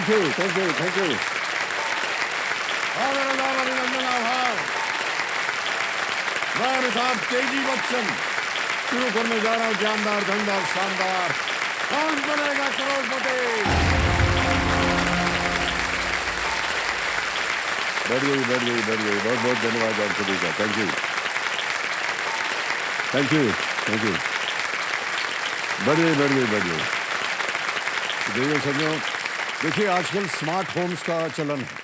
Thank you, thank you, thank you. मेरा अभिनंदन आभार। मैं अमिताभ तेजी बच्चन शुरू करने जा रहा हूँ जानदार, धनदार, शानदार कौन बनेगा करोड़पति। बढ़ गई, बढ़ गई, बढ़ गई। बहुत बहुत धन्यवाद आप सभी का। Thank you, thank you, thank you. बढ़ गई, बढ़ गई, बढ़ गई। देखिए सभी, देखिए आजकल स्मार्ट होम्स का चलन है।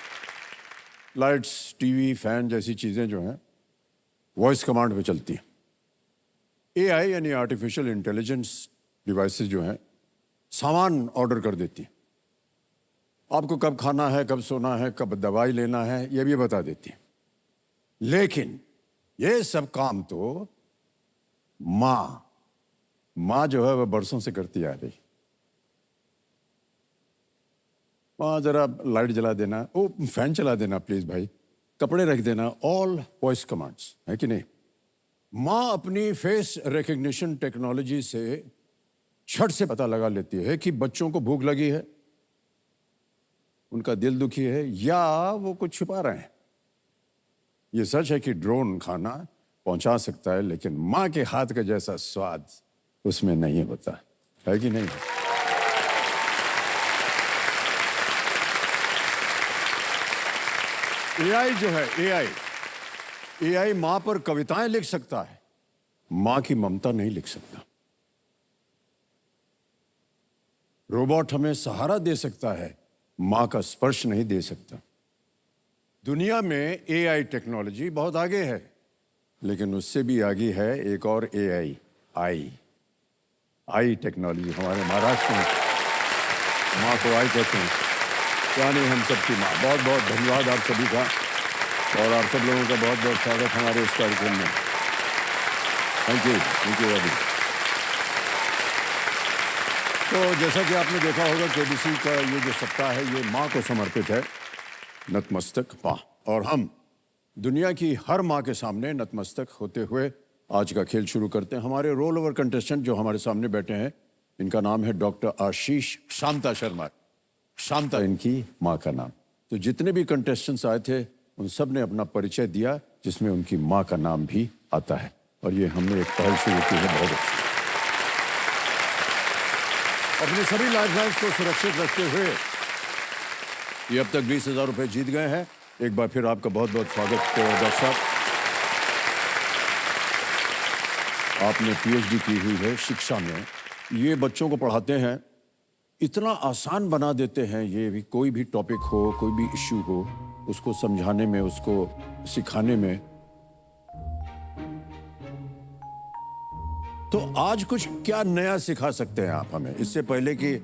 लाइट्स, टीवी, फैन जैसी चीज़ें जो हैं वॉइस कमांड पे चलती हैं। एआई यानी आर्टिफिशियल इंटेलिजेंस डिवाइसेस जो हैं सामान ऑर्डर कर देती हैं। आपको कब खाना है, कब सोना है, कब दवाई लेना है, ये भी बता देती हैं। लेकिन ये सब काम तो माँ जो है वह बरसों से करती आ रही। माँ जरा लाइट जला देना, ओ फैन चला देना प्लीज भाई, कपड़े रख देना, ऑल वॉइस कमांड्स, है कि नहीं। माँ अपनी फेस रिकग्निशन टेक्नोलॉजी से झट से पता लगा लेती है कि बच्चों को भूख लगी है, उनका दिल दुखी है, या वो कुछ छुपा रहे हैं। ये सच है कि ड्रोन खाना पहुंचा सकता है, लेकिन माँ के हाथ का जैसा स्वाद उसमें नहीं होता, है कि नहीं। एआई जो है, एआई माँ पर कविताएं लिख सकता है, माँ की ममता नहीं लिख सकता। रोबोट हमें सहारा दे सकता है, माँ का स्पर्श नहीं दे सकता। दुनिया में एआई टेक्नोलॉजी बहुत आगे है, लेकिन उससे भी आगे है एक और एआई, आई टेक्नोलॉजी। हमारे महाराष्ट्र में माँ को आई कहते हैं, यानी हम सबकी माँ। बहुत बहुत धन्यवाद आप सभी का, और आप सब लोगों का बहुत बहुत स्वागत हमारे इस कार्यक्रम में। थैंक यू, थैंक यू अभी। तो जैसा कि आपने देखा होगा केबीसी का ये जो सप्ताह है ये माँ को समर्पित है, नतमस्तक माँ। और हम दुनिया की हर माँ के सामने नतमस्तक होते हुए आज का खेल शुरू करते हैं। हमारे रोल ओवर कंटेस्टेंट जो हमारे सामने बैठे हैं, इनका नाम है डॉक्टर आशीष शांता शर्मा। शांता इनकी माँ का नाम। तो जितने भी कंटेस्टेंट्स आए थे उन सब ने अपना परिचय दिया, जिसमें उनकी माँ का नाम भी आता है। और ये हमने एक पहल शुरू की है, बहुत अच्छी। अपने सभी लाइफलाइन्स को सुरक्षित रखते हुए ये अब तक 20,000 रुपये जीत गए हैं। एक बार फिर आपका बहुत बहुत स्वागत डॉक्टर साहब। आपने पीएचडी की हुई है शिक्षा में, ये बच्चों को पढ़ाते हैं, इतना आसान बना देते हैं। ये भी कोई भी टॉपिक हो, कोई भी इश्यू हो, उसको समझाने में, उसको सिखाने में। तो आज कुछ क्या नया सिखा सकते हैं आप हमें, इससे पहले कि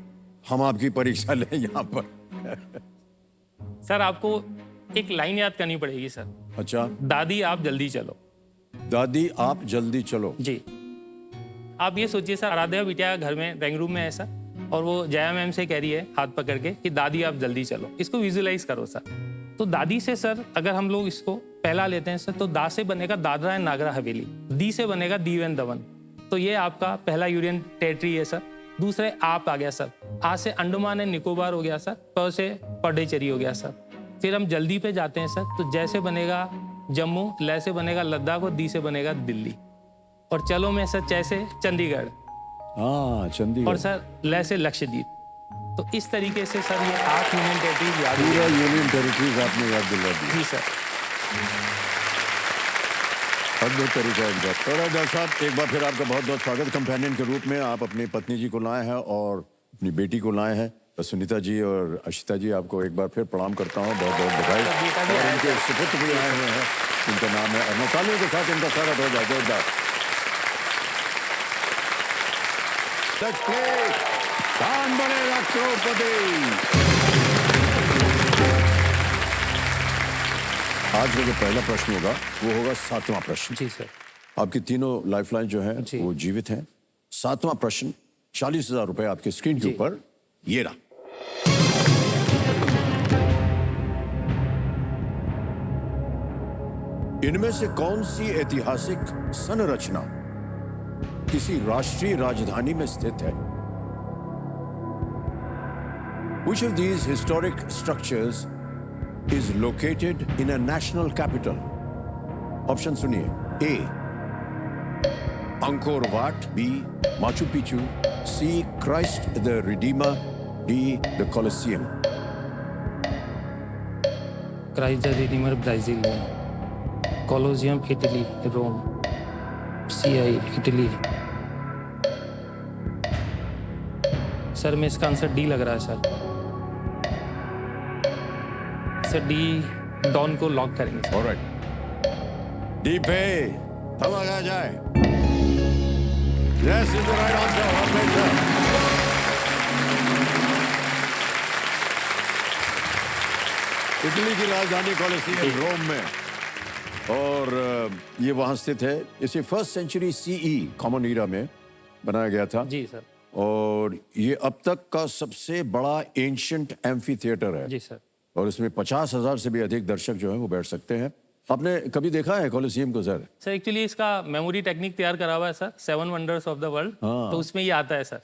हम आपकी परीक्षा लें यहाँ पर। सर आपको एक लाइन याद करनी पड़ेगी सर। अच्छा। दादी आप जल्दी चलो। दादी आप जल्दी चलो। जी। आप ये सोचिए सर, आराध्या बिटिया घर में ड्राइंग रूम में है सर, और वो जया मैम से कह रही है हाथ पकड़ के कि दादी आप जल्दी चलो। इसको विजुलाइज करो सर। तो दादी से सर अगर हम लोग इसको पहला लेते हैं सर, तो दा से बनेगा दादरा एंड नागरा हवेली, दी से बनेगा दीव एंड दमन। तो ये आपका पहला यूनियन टेरिटरी है सर। दूसरे आप आ गया सर, आ से अंडमान एंड निकोबार हो गया सर, प से पौंडीचेरी हो गया सर। फिर हम जल्दी पे जाते हैं सर, तो जैसे बनेगा जम्मू, ल से बनेगा लद्दाख, और दी से बनेगा दिल्ली। और चलो में सर च से चंडीगढ़, हाँ चंडीगढ़, और सर ल से लक्षद्वीप। तो इस तरीके से सर ये 8 यूनियन टेरिटरीज याद पूरा यूनियन टेरिटरीज आपने याद दिला दी। जी सर। अद्भुत तरीका है इनका। तो डॉक्टर साहब एक बार फिर आपका बहुत बहुत स्वागत। कंपेनियन के रूप में आप अपनी पत्नी जी को लाए हैं और अपनी बेटी को लाए हैं। तो सुनीता जी और अशिता जी, आपको एक बार फिर प्रणाम करता हूँ, बहुत बहुत बधाई। और इनके सुपुत्र भी आए हुए हैं, इनका नाम है, और तालियों के साथ इनका स्वागत हो जाए जोरदार। Let's play कौन बनेगा करोड़पति। आज का जो पहला प्रश्न होगा वो होगा 7वां प्रश्न। जी सर। आपकी तीनों लाइफलाइन जो है वो जीवित हैं। 7वां प्रश्न, 40,000 रुपए आपके स्क्रीन के ऊपर, ये रहा। इनमें से कौन सी ऐतिहासिक संरचना किसी राष्ट्रीय राजधानी में स्थित है? Which of these historic structures is located in a national capital? Option सुनिए. A. Angkor Wat. B. Machu Picchu. C. Christ the Redeemer. D. The Colosseum. Christ the Redeemer Brazil में, कोलोजियम इटली, रोम, CI Italy. Sir मैं इसका answer D लग रहा है sir. Sir D, don को lock करेंगे sir. All right. D पे तब लगाया जाए. Yes is the right answer. Well played, sir. Italy की राजधानी कोलोसियम रोम में, और ये वहाँ स्थित है. इसे 1st century CE common Ira में बनाया गया था. जी सर। और ये अब तक का सबसे बड़ा एंशिएंट एम्फी थिएटर है. जी सर। और इसमें 50,000 से भी अधिक दर्शक जो हैं वो बैठ सकते हैं. आपने कभी देखा है कोलोसियम को सर? सर एक्चुअली इसका मेमोरी टेक्निक तैयार करा हुआ है sir, 7 wonders of the world, तो उसमें ये आता है सर।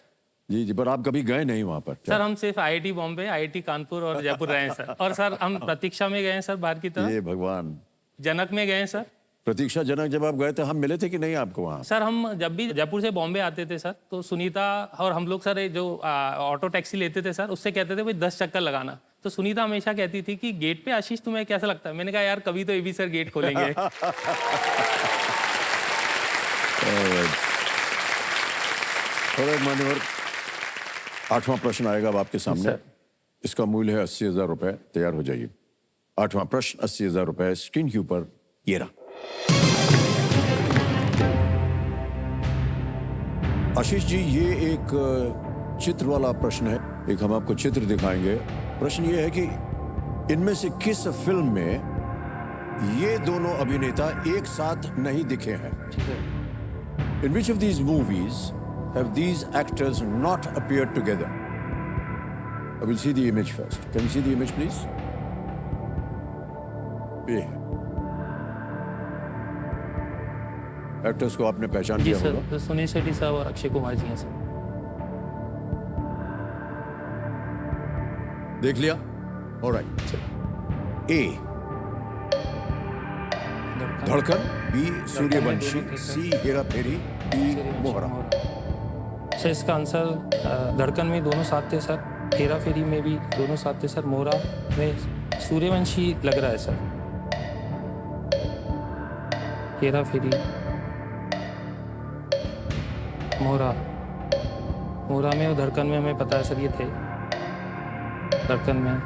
जी जी, पर आप कभी गए नहीं वहाँ पर? सर हम सिर्फ IIT बॉम्बे, IIT कानपुर और जयपुर रहे हैं सर। और सर हम प्रतीक्षा में गए हैं सर बाहर की तरफ, ये भगवान. जनक में गए हैं सर। प्रतीक्षा जनक जब आप गए थे, हम मिले थे कि नहीं आपको वहाँ? सर हम जब भी जयपुर से बॉम्बे आते थे सर, तो सुनीता और हम लोग सर ये जो ऑटो टैक्सी लेते थे सर, उससे कहते थे भाई 10 चक्कर लगाना। तो सुनीता हमेशा कहती थी कि गेट पे आशीष तुम्हें कैसा लगता है? मैंने कहा यार कभी तो एबी सर गेट खोलेंगे। मान्यवर, 8वां प्रश्न आएगा अब आपके सामने. इसका मूल्य है 80,000 रुपए. तैयार हो जाइए. 8वां प्रश्न 80,000 रुपए स्क्रीन के ऊपर ये रहा. आशीष जी, ये एक चित्र वाला प्रश्न है. एक हम आपको चित्र दिखाएंगे. प्रश्न ये है कि इनमें से किस फिल्म में ये दोनों अभिनेता एक साथ नहीं दिखे हैं? In which of these movies have these actors not appeared together? I will see the image first. Can you see the image, please? ये एक्टर्स को आपने पहचान जी लिया सर, होगा. तो सुनील शेट्टी साहब और अक्षय कुमार जी हैं सर। देख लिया? Alright. A. धड़कन. B. सूर्यवंशी. C. हेरा फेरी. D. मोहरा. सर इसका आंसर धड़कन में दोनों साथ थे सर, हेरा फेरी में भी दोनों साथ थे सर, मोहरा में सूर्यवंशी लग रहा है सर। हेरा फेरी, मोहरा में और धड़कन में हमें पता है सर ये थे। धड़कन में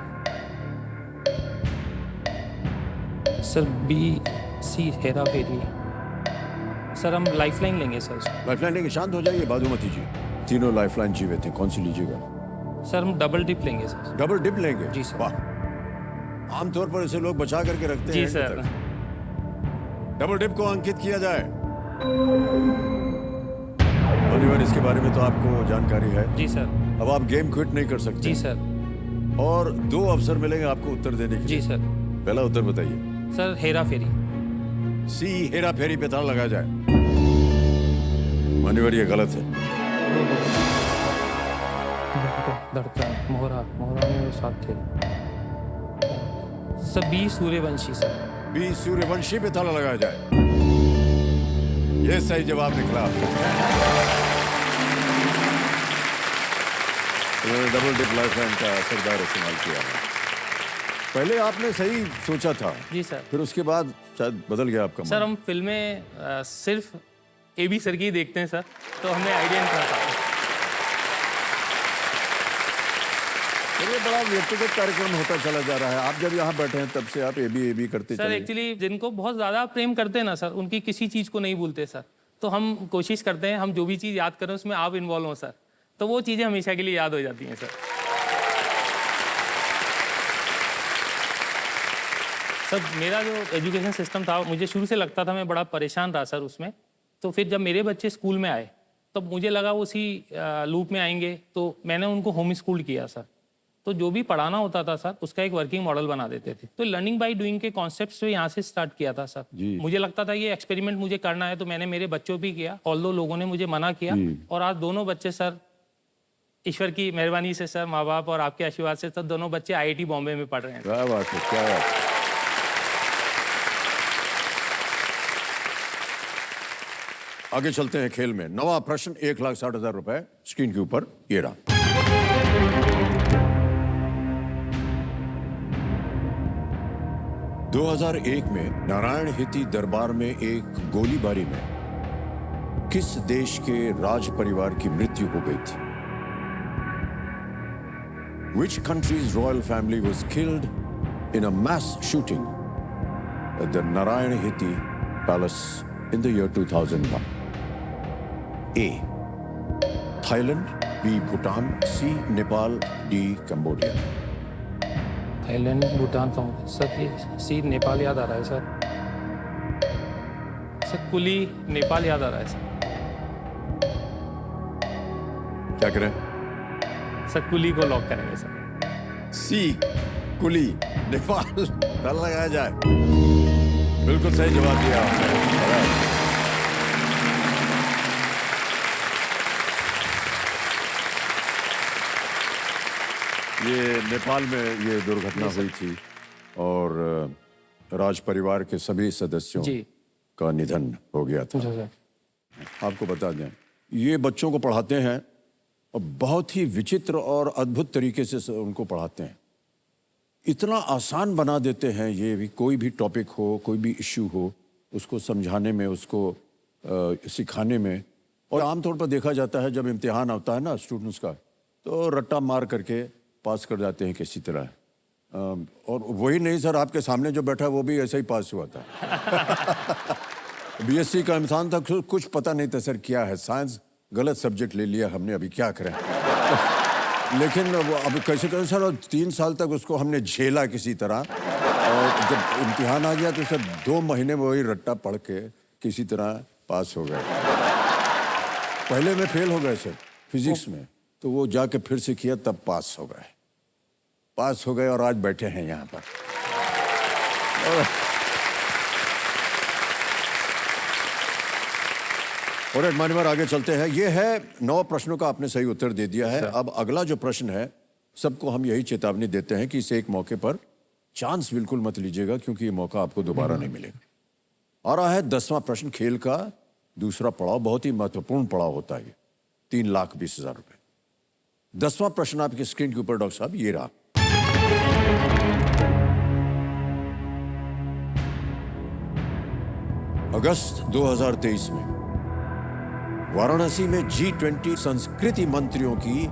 सर B, C हेरा फेरी। सर हम लाइफलाइन लेंगे सर। लाइफलाइन लेंगे. शांत हो जाइए बाजूमती जी. तीनों लाइफलाइन जीवे थे. कौन सी लीजिएगा? सर हम डबल डिप लेंगे सर। डबल डिप लेंगे? जी सर। वाह, आमतौर पर इसे लोग बचा करके रखते जी हैं. सर। डबल डिप को अंकित किया जाए. धन्यवाद. इसके बारे में तो आपको जानकारी है. जी सर। अब आप गेम क्विट नहीं कर सकते. जी सर। और 2 अवसर मिलेंगे आपको उत्तर देने के लिए. जी सर। पहला उत्तर बताइए. सर हेरा फेरी। C. हेरा फेरी पे ताला लगा जाए. मान्यवर, ये गलत है. धड़कन, मोहरा में वो साथ थे sir. B Suryavanshi sir. B. Suryavanshi पे ताला लगाया जाए. ये सही जवाब निकला. उन्होंने डबल डिप लाइफलाइन का असरदार इस्तेमाल किया है. पहले आपने सही सोचा था. जी सर। फिर उसके बाद शायद बदल गया आपका सर मन. हम फिल्में सिर्फ एबी सर की ही देखते हैं सर, तो हमें आइडिया नहीं था। ये बड़ा व्यक्तिगत कार्यक्रम होता चला जा रहा है. आप जब यहाँ बैठे हैं तब से आप एबी करते सर चले. एक्चुअली जिनको बहुत ज़्यादा प्रेम करते हैं ना सर, उनकी किसी चीज़ को नहीं भूलते सर। तो हम कोशिश करते हैं हम जो भी चीज़ याद करें उसमें आप इन्वॉल्व हो सर, तो वो चीज़ें हमेशा के लिए याद हो जाती हैं सर। सर मेरा जो एजुकेशन सिस्टम था, मुझे शुरू से लगता था मैं बड़ा परेशान रहा सर उसमें। तो फिर जब मेरे बच्चे स्कूल में आए तब मुझे लगा वो उसी लूप में आएंगे, तो मैंने उनको होम स्कूल किया सर। तो जो भी पढ़ाना होता था सर उसका एक वर्किंग मॉडल बना देते थे। तो लर्निंग बाय डूइंग के कॉन्सेप्ट्स तो यहाँ से स्टार्ट किया था सर। मुझे लगता था ये एक्सपेरिमेंट मुझे करना है, तो मैंने मेरे बच्चों भी किया, ऑल्दो लोगों ने मुझे मना किया। और आज दोनों बच्चे सर ईश्वर की मेहरबानी से सर, माँ बाप और आपके आशीर्वाद से सर, दोनों बच्चे IIT बॉम्बे में पढ़ रहे हैं। क्या बात है, क्या बात है। आगे चलते हैं खेल में। नवा प्रश्न 1,60,000 रुपए स्क्रीन के ऊपर ये रहा। दो 2001 में नारायण हिती दरबार में एक गोलीबारी में किस देश के राज परिवार की मृत्यु हो गई थी? Which country's royal family was killed in a mass shooting at the Narayan Hithi Palace in the year 2001? A. Thailand, B. Bhutan, C. Nepal, D. Cambodia. Thailand, Bhutan, sir ये सी नेपाल याद आ रहा है सर। सर कुली नेपाल याद आ रहा है सर। क्या करें? Sir कुली को लॉक करेंगे सर। सी कुली नेपाल ताला लगाया जाए। बिल्कुल सही जवाब दिया आपने। ये नेपाल में ये दुर्घटना हुई थी और राज परिवार के सभी सदस्यों जी। का निधन हो गया था। आपको बता दें, ये बच्चों को पढ़ाते हैं और बहुत ही विचित्र और अद्भुत तरीके से उनको पढ़ाते हैं। इतना आसान बना देते हैं ये भी, कोई भी टॉपिक हो, कोई भी इश्यू हो, उसको समझाने में, उसको सिखाने में। और आमतौर पर देखा जाता है जब इम्तिहान होता है ना स्टूडेंट्स का, तो रट्टा मार करके पास कर जाते हैं किसी तरह। और वही नहीं सर, आपके सामने जो बैठा वो भी ऐसा ही पास हुआ था। BSc का इम्तिहान था, कुछ पता नहीं था सर क्या है, साइंस गलत सब्जेक्ट ले लिया हमने, अभी क्या करें। लेकिन अब कैसे करें सर, 3 साल तक उसको हमने झेला किसी तरह, और जब इम्तिहान आ गया तो सर 2 महीने में वही रट्टा पढ़ के किसी तरह पास हो गए। पहले में फेल हो गए सर फिजिक्स में, तो वो जाके फिर से किया, तब पास हो गए। पास हो गए और आज बैठे हैं यहाँ पर। और मान्यवर आगे चलते हैं। ये है 9 प्रश्नों का आपने सही उत्तर दे दिया है। अब अगला जो प्रश्न है, सबको हम यही चेतावनी देते हैं कि इस एक मौके पर चांस बिल्कुल मत लीजिएगा, क्योंकि ये मौका आपको दोबारा नहीं मिलेगा। आ रहा है 10वां प्रश्न, खेल का दूसरा पड़ाव। बहुत ही महत्वपूर्ण पड़ाव होता है ये। 3,20,000 रुपए। 10वां प्रश्न आपकी स्क्रीन के ऊपर डॉक्टर साहब ये रहा। अगस्त 2023 में वाराणसी में G20 संस्कृति मंत्रियों की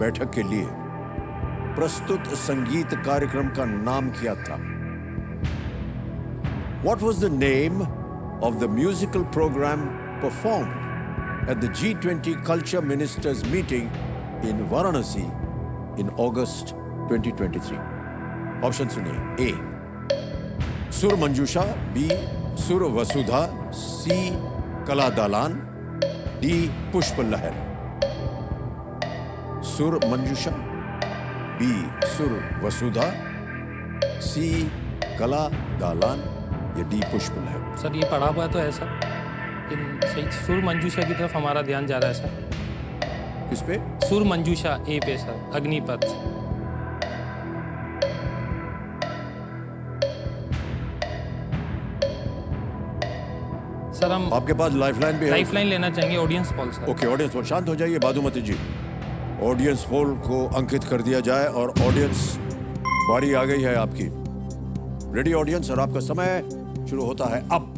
बैठक के लिए प्रस्तुत संगीत कार्यक्रम का नाम क्या था? What was the name of the musical program performed at the G20 Culture Ministers meeting in Varanasi in August 2023? Option सुनिए। A. सुर मंजूषा, B. सुर वसुधा, C. कला दालान, D. पुष्प लहर। सुर मंजूषा, B. सुर वसुधा, C. कला दालान या D. पुष्प लहर। सर ये पढ़ा हुआ तो है सर, इन सही सुर मंजूषा की तरफ हमारा ध्यान जा रहा है सर। किस पे? सुर मंजूषा ए पे सर, अग्निपथ। सर हम आपके पास लाइफलाइन भी है? लाइफलाइन लेना चाहेंगे, audience poll sir. Okay, audience poll. शांत हो जाइए बादुमती जी। ऑडियंस पोल को अंकित कर दिया जाए और ऑडियंस बारी आ गई है आपकी। रेडी ऑडियंस, और आपका समय शुरू होता है अब।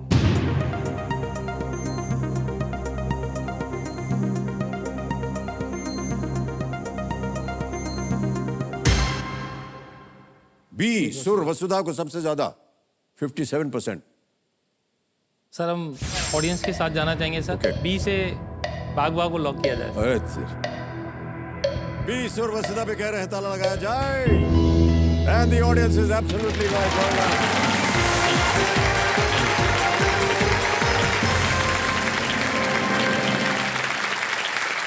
बी सुर वसुधा को सबसे ज्यादा 57%। सर हम ऑडियंस के साथ जाना चाहेंगे सर। Okay. बी से बाग बाग को लॉक किया जाए। अरे बी सुर वसुधा पे कह रहे हैं, ताला लगाया जाए। And the audience is absolutely right.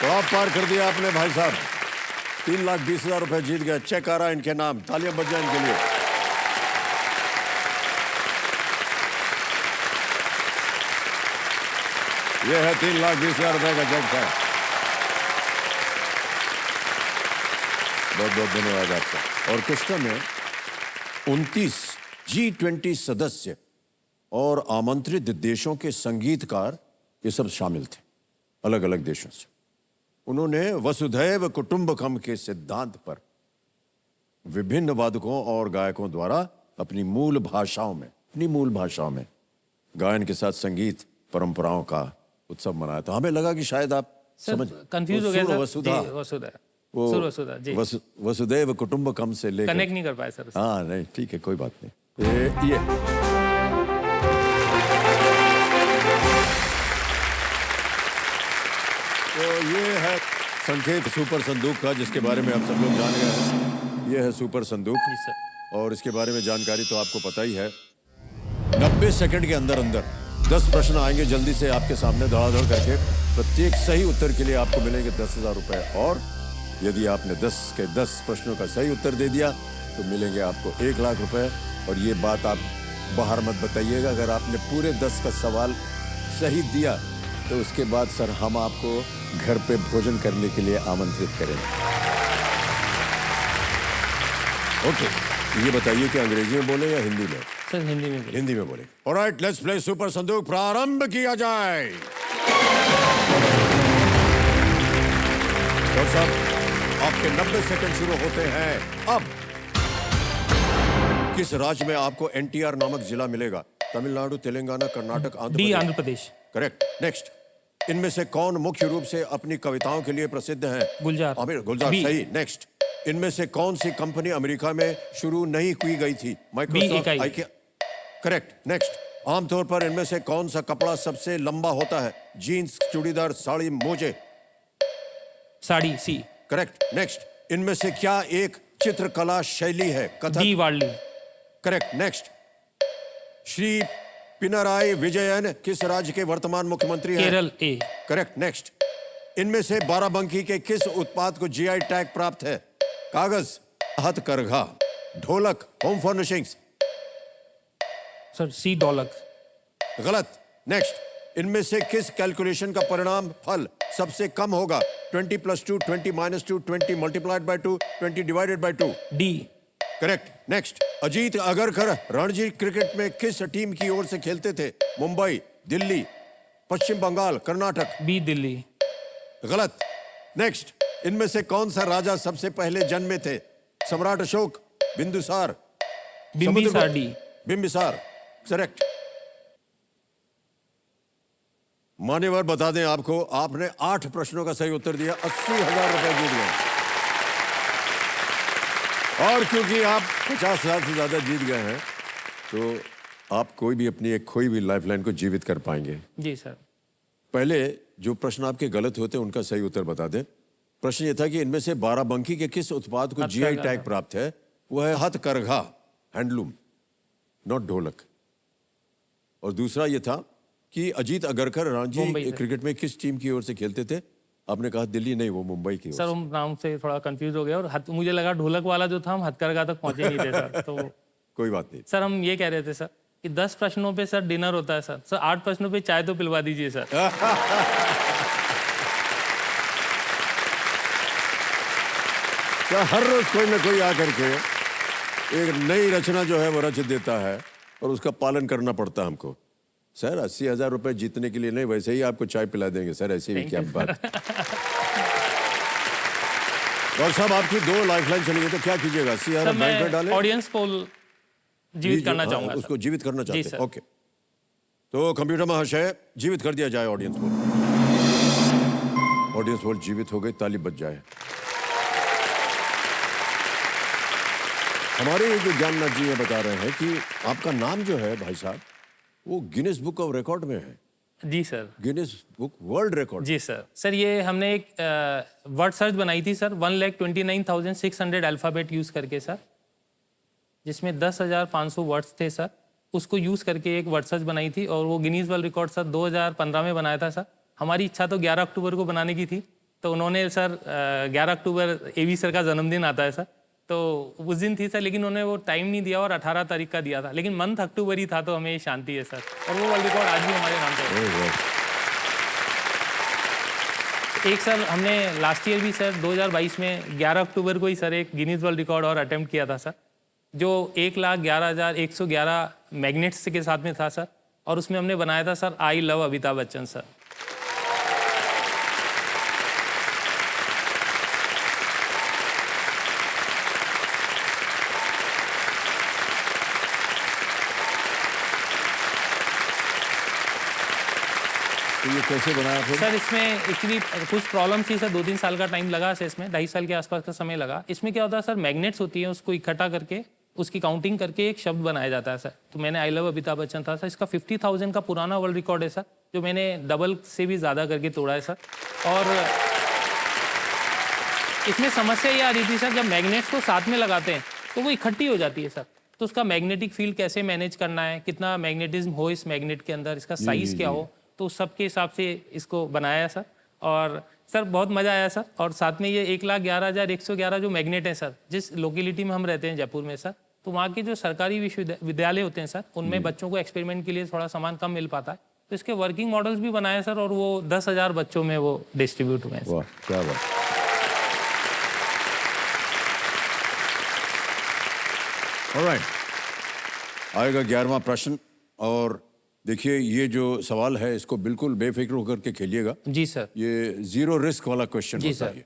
तो आप पार कर दिया आपने भाई साहब। 3,20,000 रुपए जीत गए। चेक आ रहा है इनके नाम, तालियां बज जाए इनके लिए। ये है 3,20,000 रुपए का चेक था। बहुत बहुत धन्यवाद आपका। ऑर्केस्ट्रा में 29 G20 सदस्य और आमंत्रित देशों के संगीतकार ये सब शामिल थे, अलग अलग देशों से। उन्होंने वसुधैव कुटुंबकम के सिद्धांत पर विभिन्न वादकों और गायकों द्वारा अपनी मूल भाषाओं में गायन के साथ संगीत परंपराओं का उत्सव मनाया था। हमें लगा कि शायद आप समझ कंफ्यूज हो गया सर। वसुधा वसुधा जी, वसुधैव कुटुंबकम से लेकर कनेक्ट नहीं कर पाए सर। हाँ नहीं, ठीक है, कोई बात नहीं। ये तो ये है संकेत सुपर संदूक का, जिसके बारे में आप सब लोग जान गए हैं। ये है सुपर संदूक जी सर। और इसके बारे में जानकारी तो आपको पता ही है। 90 सेकंड के अंदर 10 प्रश्न आएंगे जल्दी से आपके सामने धड़ाधड़ करके। प्रत्येक सही उत्तर के लिए आपको मिलेंगे 10,000 रुपए, और यदि आपने 10 के 10 प्रश्नों का सही उत्तर दे दिया तो मिलेंगे आपको 1 लाख रुपए। और ये बात आप बाहर मत बताइएगा, अगर आपने पूरे 10 का सवाल सही दिया तो उसके बाद सर हम आपको घर पे भोजन करने के लिए आमंत्रित करेंगे। ओके, ये बताइए कि अंग्रेजी में बोले या हिंदी में? सर हिंदी में बोलिए। हिंदी में बोले। ऑलराइट, लेट्स प्ले सुपर संदूक, प्रारंभ किया जाए। डॉक्टर साहब, आपके 90 सेकंड शुरू होते हैं अब। किस राज्य में आपको एनटीआर नामक जिला मिलेगा? Tamil Nadu, Telangana, Karnataka, D Andhra Pradesh. Correct. Next, इनमें से कौन मुख्य रूप से अपनी कविताओं के लिए प्रसिद्ध है? गुलजार। गुलजार सही। नेक्स्ट, इनमें से कौन सी कंपनी अमेरिका में शुरू नहीं की गई थी? Microsoft, IKEA. करेक्ट। नेक्स्ट, आमतौर पर इनमें से कौन सा कपड़ा सबसे लंबा होता है? जीन्स, चूड़ीदार, साड़ी, मोजे। साड़ी, सी। करेक्ट। नेक्स्ट, इनमें से क्या एक चित्रकला शैली है? Kathak. D Warli. Correct. Next, Shri Pinarayi Vijayan किस राज्य के वर्तमान मुख्यमंत्री हैं? केरल, ए। करेक्ट। नेक्स्ट, इनमें से बाराबंकी के किस उत्पाद को जीआई टैग प्राप्त है? कागज, हथकरघा, ढोलक, होम फर्निशिंग्स। सर सी, ढोलक। गलत। नेक्स्ट, इनमें से किस कैलकुलेशन का परिणाम फल सबसे कम होगा? 20 + 2, 20 - 2, 20 × 2, 20 ÷ 2। D. Correct. Next, Ajit Agarkar Ranji cricket में किस टीम की ओर से खेलते थे? मुंबई, दिल्ली, पश्चिम बंगाल, कर्नाटक। बी, दिल्ली। गलत। नेक्स्ट, इनमें से कौन सा राजा सबसे पहले जन्मे थे? सम्राट अशोक, बिंदुसार, बिंबिसार। डी। बिंबिसार। करेक्ट। मान्यवर, बता दें आपको, आपने 8 प्रश्नों का सही उत्तर दिया, 80,000 रुपए जीत गए। और क्योंकि आप 50,000 से ज्यादा जीत गए हैं तो आप कोई भी अपनी एक खोई हुई लाइफलाइन को जीवित कर पाएंगे। जी सर। पहले जो प्रश्न आपके गलत होते हैं उनका सही उत्तर बता दें। प्रश्न ये था कि इनमें से बाराबंकी के किस उत्पाद को जीआई टैग प्राप्त है? वो है हथकरघा, हैंडलूम, नॉट ढोलक। और दूसरा ये था कि अजीत अगरकर रणजी क्रिकेट में किस टीम की ओर से खेलते थे? आपने कहा दिल्ली, नहीं, वो मुंबई की ओर। सर हम नाम से थोड़ा कंफ्यूज हो गया, और मुझे लगा ढोलक वाला जो था हम हथकरघा तक पहुंचे नहीं थे सर। तो कोई बात नहीं सर, हम ये कह रहे थे सर कि 10 प्रश्नों पे सर डिनर होता है सर। 8 प्रश्नों पे चाय तो पिलवा दीजिए सर। क्या हर रोज कोई ना कोई आकर के एक नई रचना जो है वो रच देता है और उसका पालन करना पड़ता है हमको। सर 80,000 रुपए जीतने के लिए नहीं, वैसे ही आपको चाय पिला देंगे सर, ऐसी भी क्या बात। और साहब, आपकी 2 लाइफलाइन चली गई तो क्या कीजिएगा? 80,000 बैंक में डालें? ऑडियंस पोल जीवित करना चाहूंगा। उसको जीवित करना चाहते हैं? ओके, तो कंप्यूटर महाशय जीवित कर दिया जाए ऑडियंस पोल। ऑडियंस पोल जीवित हो गई, ताली बज जाए। हमारे जो ज्ञाननाथ जी ये बता रहे हैं कि आपका नाम जो है भाई साहब वो गिनीज बुक ऑफ रिकॉर्ड में है। जी sir. Guinness book world record. जी सर। सर ये हमने एक वर्ड सर्च बनाई थी सर, 1,29,600 अल्फाबेट यूज करके सर, जिसमें 10,500 वर्ड्स थे सर। उसको यूज करके एक वर्ड सर्च बनाई थी और वो गिनीज वर्ल्ड रिकॉर्ड सर 2015 में बनाया था सर। हमारी इच्छा तो 11 अक्टूबर को बनाने की थी, तो उन्होंने सर 11 अक्टूबर एवी सर का जन्मदिन आता है सर, तो उस दिन थी सर, लेकिन उन्होंने वो टाइम नहीं दिया और 18 तारीख का दिया था, लेकिन मंथ अक्टूबर ही था, तो हमें शांति है सर। और वो वर्ल्ड रिकॉर्ड आज भी हमारे नाम पे है। एक सर हमने लास्ट ईयर भी सर 2022 में 11 अक्टूबर को ही सर एक गिनीज वर्ल्ड रिकॉर्ड और अटेम्प्ट किया था सर, जो 1,11,111 मैग्नेट्स के साथ में था सर, और उसमें हमने बनाया था sir I love Amitabh Bachchan sir. तो ये कैसे बनाया फिर? सर इसमें एक्चुअली कुछ प्रॉब्लम थी सर, 2-3 साल का टाइम लगा सर, इसमें 2.5 साल के आसपास का समय लगा। इसमें क्या होता है सर, मैग्नेट्स होती है, उसको इकट्ठा करके उसकी काउंटिंग करके एक शब्द बनाया जाता है सर। तो मैंने आई लव अमिताभ बच्चन था सर, इसका 50,000 का पुराना वर्ल्ड रिकॉर्ड है सर, जो मैंने डबल से भी ज़्यादा करके तोड़ा है सर। और इसमें समस्या ये आ रही थी सर, जब मैग्नेट्स को साथ में लगाते हैं तो वो इकट्ठी हो जाती है सर, तो उसका मैग्नेटिक फील्ड कैसे मैनेज करना है, कितना मैग्नेटिज्म हो इस मैग्नेट के अंदर, इसका साइज़ क्या हो, तो सबके हिसाब से इसको बनाया सर। और सर बहुत मज़ा आया सर। और साथ में ये 1,11,111 जो मैग्नेट हैं सर, जिस लोकेलिटी में हम रहते हैं जयपुर में सर, तो वहाँ के जो सरकारी विश्वविद्यालय होते हैं सर, उनमें बच्चों को एक्सपेरिमेंट के लिए थोड़ा सामान कम मिल पाता है, तो इसके वर्किंग मॉडल्स भी बनाए सर, और वो 10,000 बच्चों में वो डिस्ट्रीब्यूट हुए हैं सर। वाह, क्या बात। ऑलराइट, आएगा 11वां प्रश्न। और देखिए, ये जो सवाल है इसको बिल्कुल बेफिक्र होकर के खेलिएगा। जी सर। ये जीरो रिस्क वाला क्वेश्चन जी होता सर। है।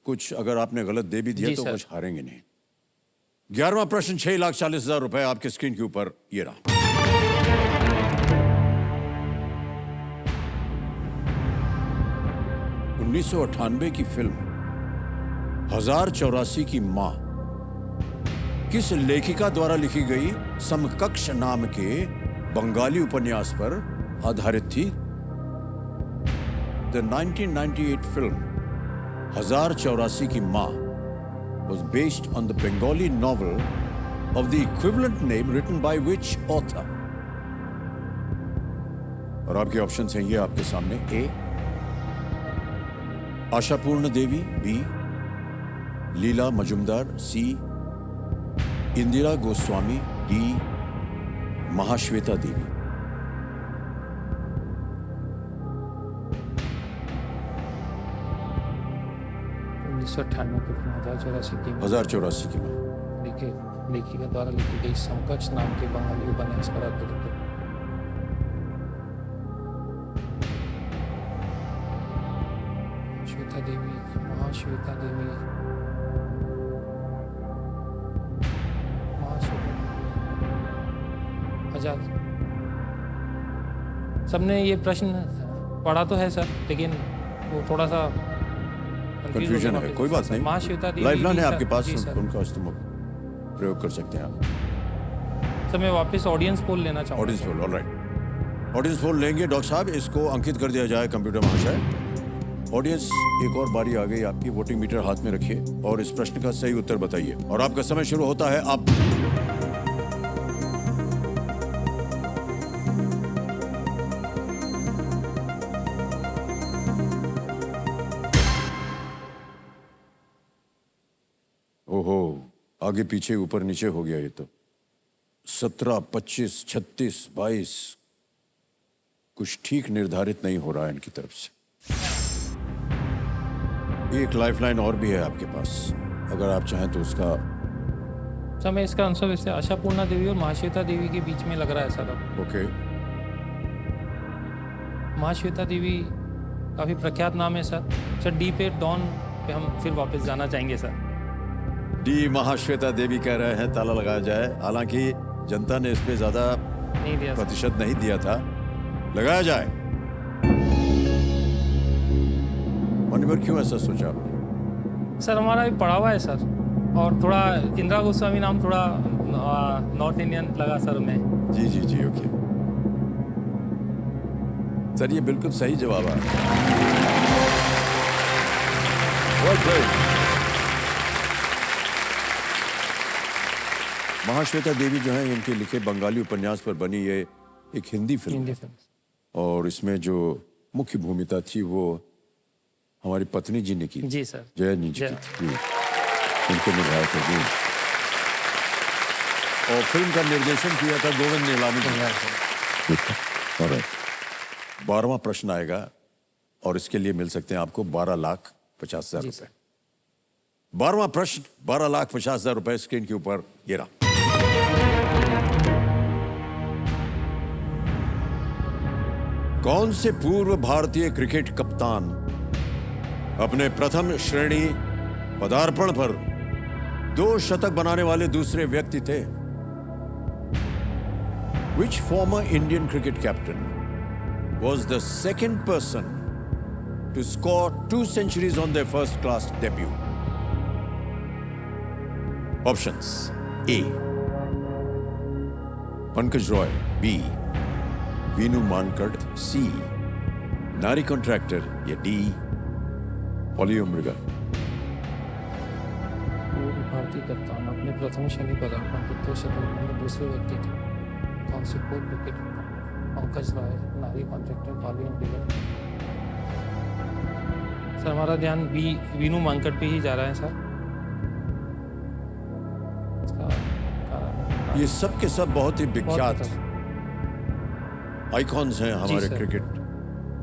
कुछ अगर आपने गलत दे भी दिया जी तो सर। कुछ हारेंगे नहीं। 11वां प्रश्न, 6,40,000 रुपए आपके स्क्रीन के ऊपर ये रहा। ...1998 की फिल्म 1084 की मां किस लेखिका द्वारा लिखी गई समकक्ष नाम के बंगाली उपन्यास पर आधारित थी? द 1998 फिल्म 1084 की मां was based on the Bengali novel of the equivalent name written by which author? और आपके ऑप्शंस हैं ये आपके सामने। ए, आशापूर्ण देवी, बी, लीला मजुमदार, सी, इंदिरा गोस्वामी, डी, महाश्वेता देवी। 1998 की फिल्म 1084 की 1084 की मां। लेखिका द्वारा लिखी गई समकक्ष नाम के बंगाली उपन्यास पर आधारित है। श्वेता देवी, महाश्वेता देवी, आजाद। सबने ये प्रश्न पढ़ा तो है सर, लेकिन वो थोड़ा सा कंफ्यूजन है। कोई बात नहीं, महाश्वेता देवी लाइफलाइन है सर। आपके पास, जी सर। उनका इस्तेमाल प्रयोग कर सकते हैं आप। सर मैं वापस ऑडियंस पोल लेना चाहूँगा। Audience poll, alright, audience poll लेंगे। डॉक्टर साहब, इसको अंकित कर दिया जाए कंप्यूटर महाशय। ऑडियंस, एक और बारी आ गई आपकी। वोटिंग मीटर हाथ में रखिए और इस प्रश्न का सही उत्तर बताइए, और आपका समय शुरू होता है अब। ओहो, आगे पीछे ऊपर नीचे हो गया ये तो। 17, 25, 36, 22 कुछ ठीक निर्धारित नहीं हो रहा है इनकी तरफ से। एक लाइफलाइन और भी है आपके पास, अगर आप चाहें तो उसका। सर मैं इसका आंसर वैसे आशापूर्णा देवी और महाश्वेता देवी के बीच में लग रहा है सर अब। ओके, महाश्वेता देवी काफ़ी प्रख्यात नाम है सर। सर डी पे, डॉन पे हम फिर वापस जाना चाहेंगे सर। डी, महाश्वेता देवी कह रहे हैं, ताला लगाया जाए। हालांकि जनता ने इस पे ज्यादा नहीं दिया सर। प्रतिशत नहीं दिया था, लगाया जाए। मनोवर, क्यों ऐसा सोचा आपने? सर हमारा भी पढ़ा हुआ है सर, और थोड़ा इंदिरा गोस्वामी नाम थोड़ा नॉर्थ इंडियन लगा सर हमें। जी जी जी, ओके सर, ये बिल्कुल सही जवाब है। Well played। महाश्वेता देवी जो है, इनके लिखे बंगाली उपन्यास पर बनी ये एक हिंदी फिल्म है। और इसमें जो मुख्य भूमिका थी वो हमारी पत्नी जी ने की। जी सर। जया जी की थी, उनके निभाया था जी। और फिल्म का निर्देशन किया था गोविंद नीलामी ने। 12वां प्रश्न आएगा और इसके लिए मिल सकते हैं आपको 12,50,000 रुपए। 12वां प्रश्न, 12,50,000 रुपए स्क्रीन के ऊपर ये रहा। कौन से पूर्व भारतीय क्रिकेट कप्तान अपने प्रथम श्रेणी पदार्पण पर 2 शतक बनाने वाले दूसरे व्यक्ति थे? Which former Indian cricket captain was the second person to score 2 centuries on their first class debut? Options: A. Pankaj Roy, B. Vinu Mankad, C. Nari Contractor, या D. Polly Umrigar. पूर्व भारतीय कप्तान अपने प्रथम श्रेणी पदार्पण पर 2 शतक बनाने दूसरे व्यक्ति थे। कौन से पूर्व क्रिकेट? पंकज राय, नारी कॉन्ट्रैक्टर, पॉली उमरिगर। सर हमारा ध्यान वीनू मांकड़ पे ही जा रहा है सर। इसका कारण ये सब के सब बहुत ही विख्यात बहुत आइकॉन्स हैं हमारे सर। क्रिकेट।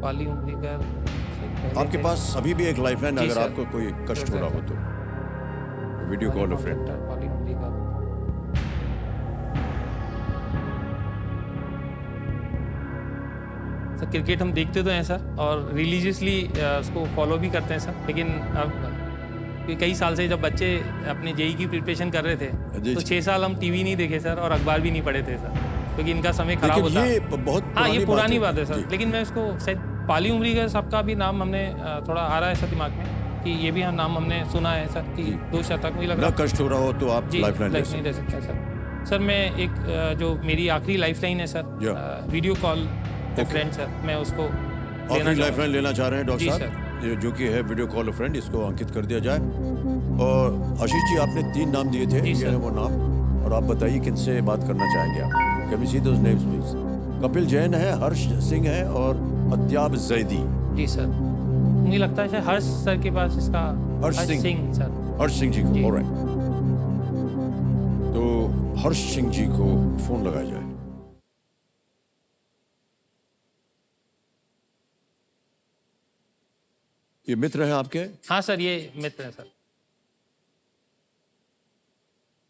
पॉली उमरिगर से पहले आपके थे। पास अभी भी एक लाइफलाइन, जी अगर सर। आपको कोई कष्ट हो रहा हो तो video call a friend. Polly Umrigar. Sir cricket हम देखते तो हैं सर, और रिलीजियसली उसको फॉलो भी करते हैं सर, लेकिन अब कई साल से जब बच्चे अपने जेई की प्रिपरेशन कर रहे थे जी, तो जी। 6 साल हम टीवी नहीं देखे सर और अखबार भी नहीं पढ़े थे सर, क्योंकि इनका समय खराब लेकिन होता। ये बहुत हाँ ये पुरानी बात है जी। सर, लेकिन मैं इसको शायद पाली उमरी का सबका भी नाम हमने थोड़ा आ रहा है सर दिमाग में कि ये भी नाम हमने सुना है सर कि 2 शतक मुझे लग ना रहा कष्ट हो रहा हो तो आप जी लाइफलाइन ले लाइफ नहीं सकते दे सकते हैं सर। सर मैं एक जो मेरी आखिरी लाइफलाइन है sir, video call friend sir, मैं उसको हैं। देना आखिरी चाहूँगा। लाइफलाइन लेना चाह रहे हैं डॉक्टर जी, साहब, ये जो कि है वीडियो कॉल अ फ्रेंड, इसको अंकित कर दिया जाए। और आशीष जी, आपने 3 नाम दिए थे, जी, ये सर। है वो नाम, और आप बताइए किनसे बात करना चाहेंगे आप। Can we see those names please? Kapil Jain है, हर्ष सिंह है और अत्याब जैदी। जी सर, मुझे लगता है शायद हर्ष सर के पास इसका हर्ष सिंह सर। हर्ष सिंह जी जी। को, ऑलराइट। तो हर्ष सिंह जी को फोन लगाया जाए। ये मित्र हैं आपके? हाँ सर, ये मित्र है सर।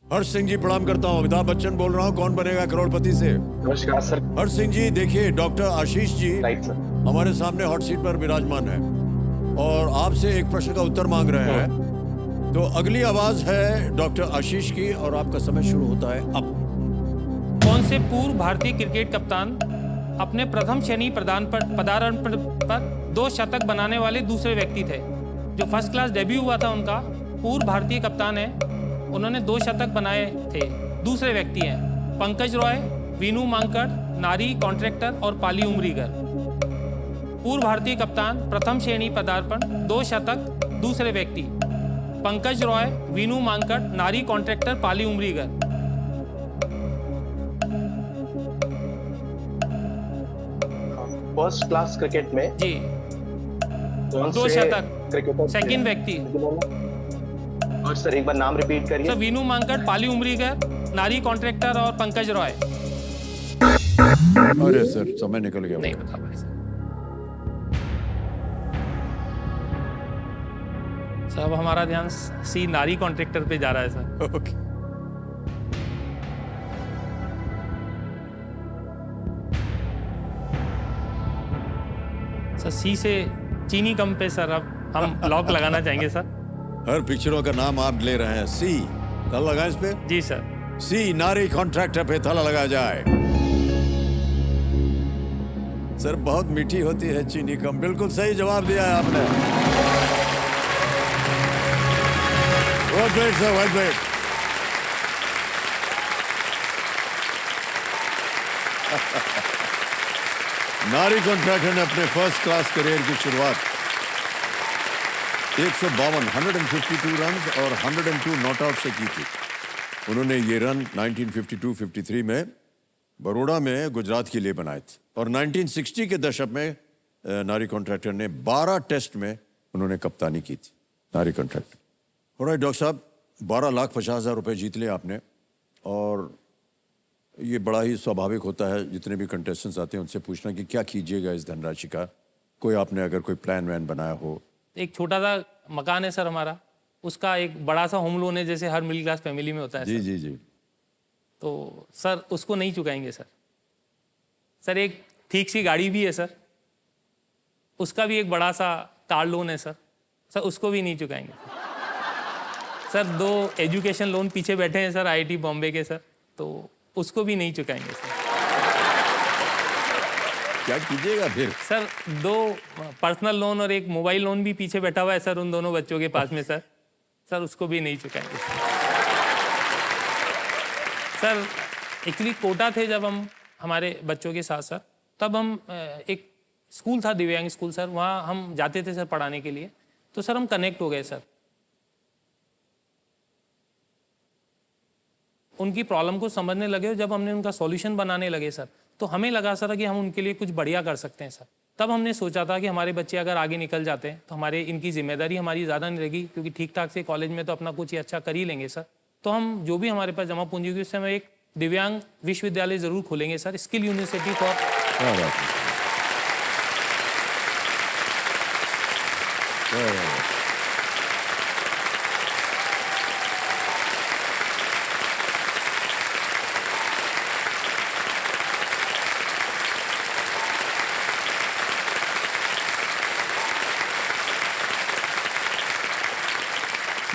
हर्ष सिंह जी प्रणाम करता हूँ, अमिताभ बच्चन बोल रहा हूँ, कौन बनेगा करोड़पति से। नमस्कार सर। हर्ष सिंह जी, देखिए doctor Ashish ji right sir. हमारे सामने हॉट सीट पर विराजमान है और आपसे एक प्रश्न का उत्तर मांग रहे हैं। तो अगली आवाज है डॉक्टर आशीष की और आपका समय शुरू होता है अब। कौन से पूर्व भारतीय क्रिकेट कप्तान अपने प्रथम श्रेणी पदार्पण पर 2 शतक बनाने वाले दूसरे व्यक्ति थे? जो फर्स्ट क्लास डेब्यू हुआ था उनका, पूर्व भारतीय कप्तान है, उन्होंने 2 शतक बनाए थे। दूसरे व्यक्ति हैं पंकज रॉय, वीनू मांकड़, नारी कॉन्ट्रैक्टर और पाली उमरीगर। पूर्व भारतीय कप्तान, प्रथम श्रेणी पदार्पण, 2 शतक, दूसरे व्यक्ति पंकज रॉय, वीनू मांकड़, नारी कॉन्ट्रैक्टर, पाली उमरीगर। फर्स्ट क्लास क्रिकेट में जी, कौन 2 से शतक, क्रिकेटर सेकंड व्यक्ति और सर एक बार नाम रिपीट करिए। सर वीनू मांकड़, पाली उमरीगर, नारी कॉन्ट्रैक्टर और पंकज रॉय। अरे सर, समय निकल गया। नहीं बता पाए सर। अब हमारा ध्यान सी नारी कॉन्ट्रैक्टर पे जा रहा है सर। ओके। सर सी से चीनी कम पे सर, अब हम लॉक लगाना चाहेंगे सर। हर पिक्चरों का नाम आप ले रहे हैं। सी, ताला लगाएं इस पे। जी सर। सी, नारी कॉन्ट्रैक्टर पे ताला लगाया जाए। सर बहुत मीठी होती है चीनी कम, बिल्कुल सही जवाब दिया है आपने। Well played sir, well played. नारी कॉन्ट्रैक्टर ने अपने फर्स्ट क्लास करियर की शुरुआत 152 रन और 102 नॉट आउट से की थी। उन्होंने ये रन 1952-53 में बड़ौदा में गुजरात के लिए बनाए थे और 1960 के दशक में नारी कॉन्ट्रैक्टर ने 12 टेस्ट में उन्होंने कप्तानी की थी। नारी कॉन्ट्रैक्टर। ऑलराइट डॉक्टर साहब, 12,50,000 रुपए जीत लिए आपने और ये बड़ा ही स्वाभाविक होता है जितने भी कंटेस्टेंट्स आते हैं उनसे पूछना कि क्या कीजिएगा इस धनराशि का। कोई आपने अगर कोई प्लान वैन बनाया हो? एक छोटा सा मकान है सर हमारा, उसका एक बड़ा सा होम लोन है जैसे हर मिडिल क्लास फैमिली में होता है जी सर। जी जी। तो सर उसको नहीं चुकाएंगे सर। सर एक ठीक सी गाड़ी भी है सर, उसका भी एक बड़ा सा कार लोन है सर, सर उसको भी नहीं चुकाएंगे सर। 2 एजुकेशन लोन पीछे बैठे हैं सर आईआईटी बॉम्बे के सर, तो उसको भी नहीं चुकाएंगे सर। क्या कीजिएगा फिर? सर 2 पर्सनल लोन और एक मोबाइल लोन भी पीछे बैठा हुआ है सर उन दोनों बच्चों के पास में सर, सर उसको भी नहीं चुकाएंगे सर। एक्चुअली कोटा थे जब हम हमारे बच्चों के साथ सर, तब हम एक स्कूल था दिव्यांग स्कूल सर, वहाँ हम जाते थे सर पढ़ाने के लिए, तो सर हम कनेक्ट हो गए सर। उनकी प्रॉब्लम को समझने लगे और जब हमने उनका सॉल्यूशन बनाने लगे सर, तो हमें लगा सर कि हम उनके लिए कुछ बढ़िया कर सकते हैं सर। तब हमने सोचा था कि हमारे बच्चे अगर आगे निकल जाते हैं तो हमारे इनकी जिम्मेदारी हमारी ज़्यादा नहीं रहेगी, क्योंकि ठीक ठाक से कॉलेज में तो अपना कुछ ही अच्छा कर ही लेंगे सर। तो हम जो भी हमारे पास जमा पूंजी होगी उससे हम एक दिव्यांग विश्वविद्यालय ज़रूर खोलेंगे सर, स्किल यूनिवर्सिटी फॉर। क्या बात है। क्या बात है।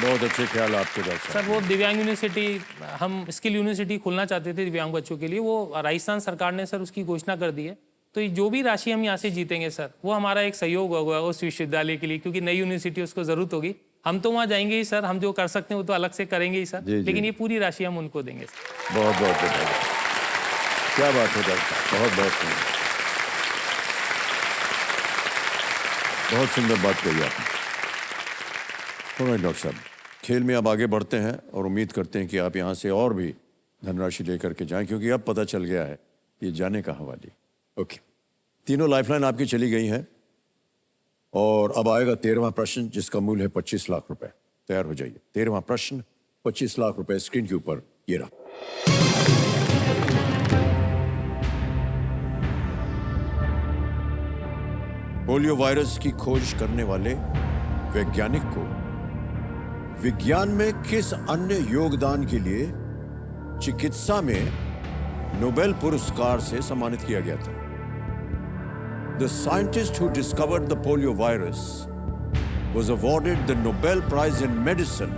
बहुत अच्छे ख्याल आपके डॉक्टर सर साहब। वो दिव्यांग यूनिवर्सिटी, हम स्किल यूनिवर्सिटी खोलना चाहते थे दिव्यांग बच्चों के लिए, वो राजस्थान सरकार ने सर उसकी घोषणा कर दी है। तो ये जो भी राशि हम यहाँ से जीतेंगे सर, वो हमारा एक सहयोग होगा उस विश्वविद्यालय के लिए, क्योंकि नई यूनिवर्सिटी उसको जरूरत होगी। हम तो वहाँ जाएंगे ही सर, हम जो कर सकते हैं वो तो अलग से करेंगे ही सर, जी, जी। लेकिन ये पूरी राशि हम उनको देंगे सर। बहुत बहुत धन्यवाद। क्या बात है डॉक्टर साहब, बहुत बहुत सुंदर, बहुत सुंदर बात कही आपने। डॉक्टर साहब, खेल में अब आगे बढ़ते हैं और उम्मीद करते हैं कि आप यहाँ से और भी धनराशि लेकर के जाएं, क्योंकि अब पता चल गया है ये जाने कहाँ वाली। ओके, तीनों लाइफलाइन आपकी चली गई हैं और अब आएगा 13वां प्रश्न, जिसका मूल्य है 25 लाख रुपए। तैयार हो जाइए। 13वां प्रश्न, 25 लाख रुपए स्क्रीन के ऊपर ये रहा। पोलियो वायरस की खोज करने वाले वैज्ञानिक को विज्ञान में किस अन्य योगदान के लिए चिकित्सा में नोबेल पुरस्कार से सम्मानित किया गया था? The scientist who discovered the polio virus was awarded the Nobel Prize in Medicine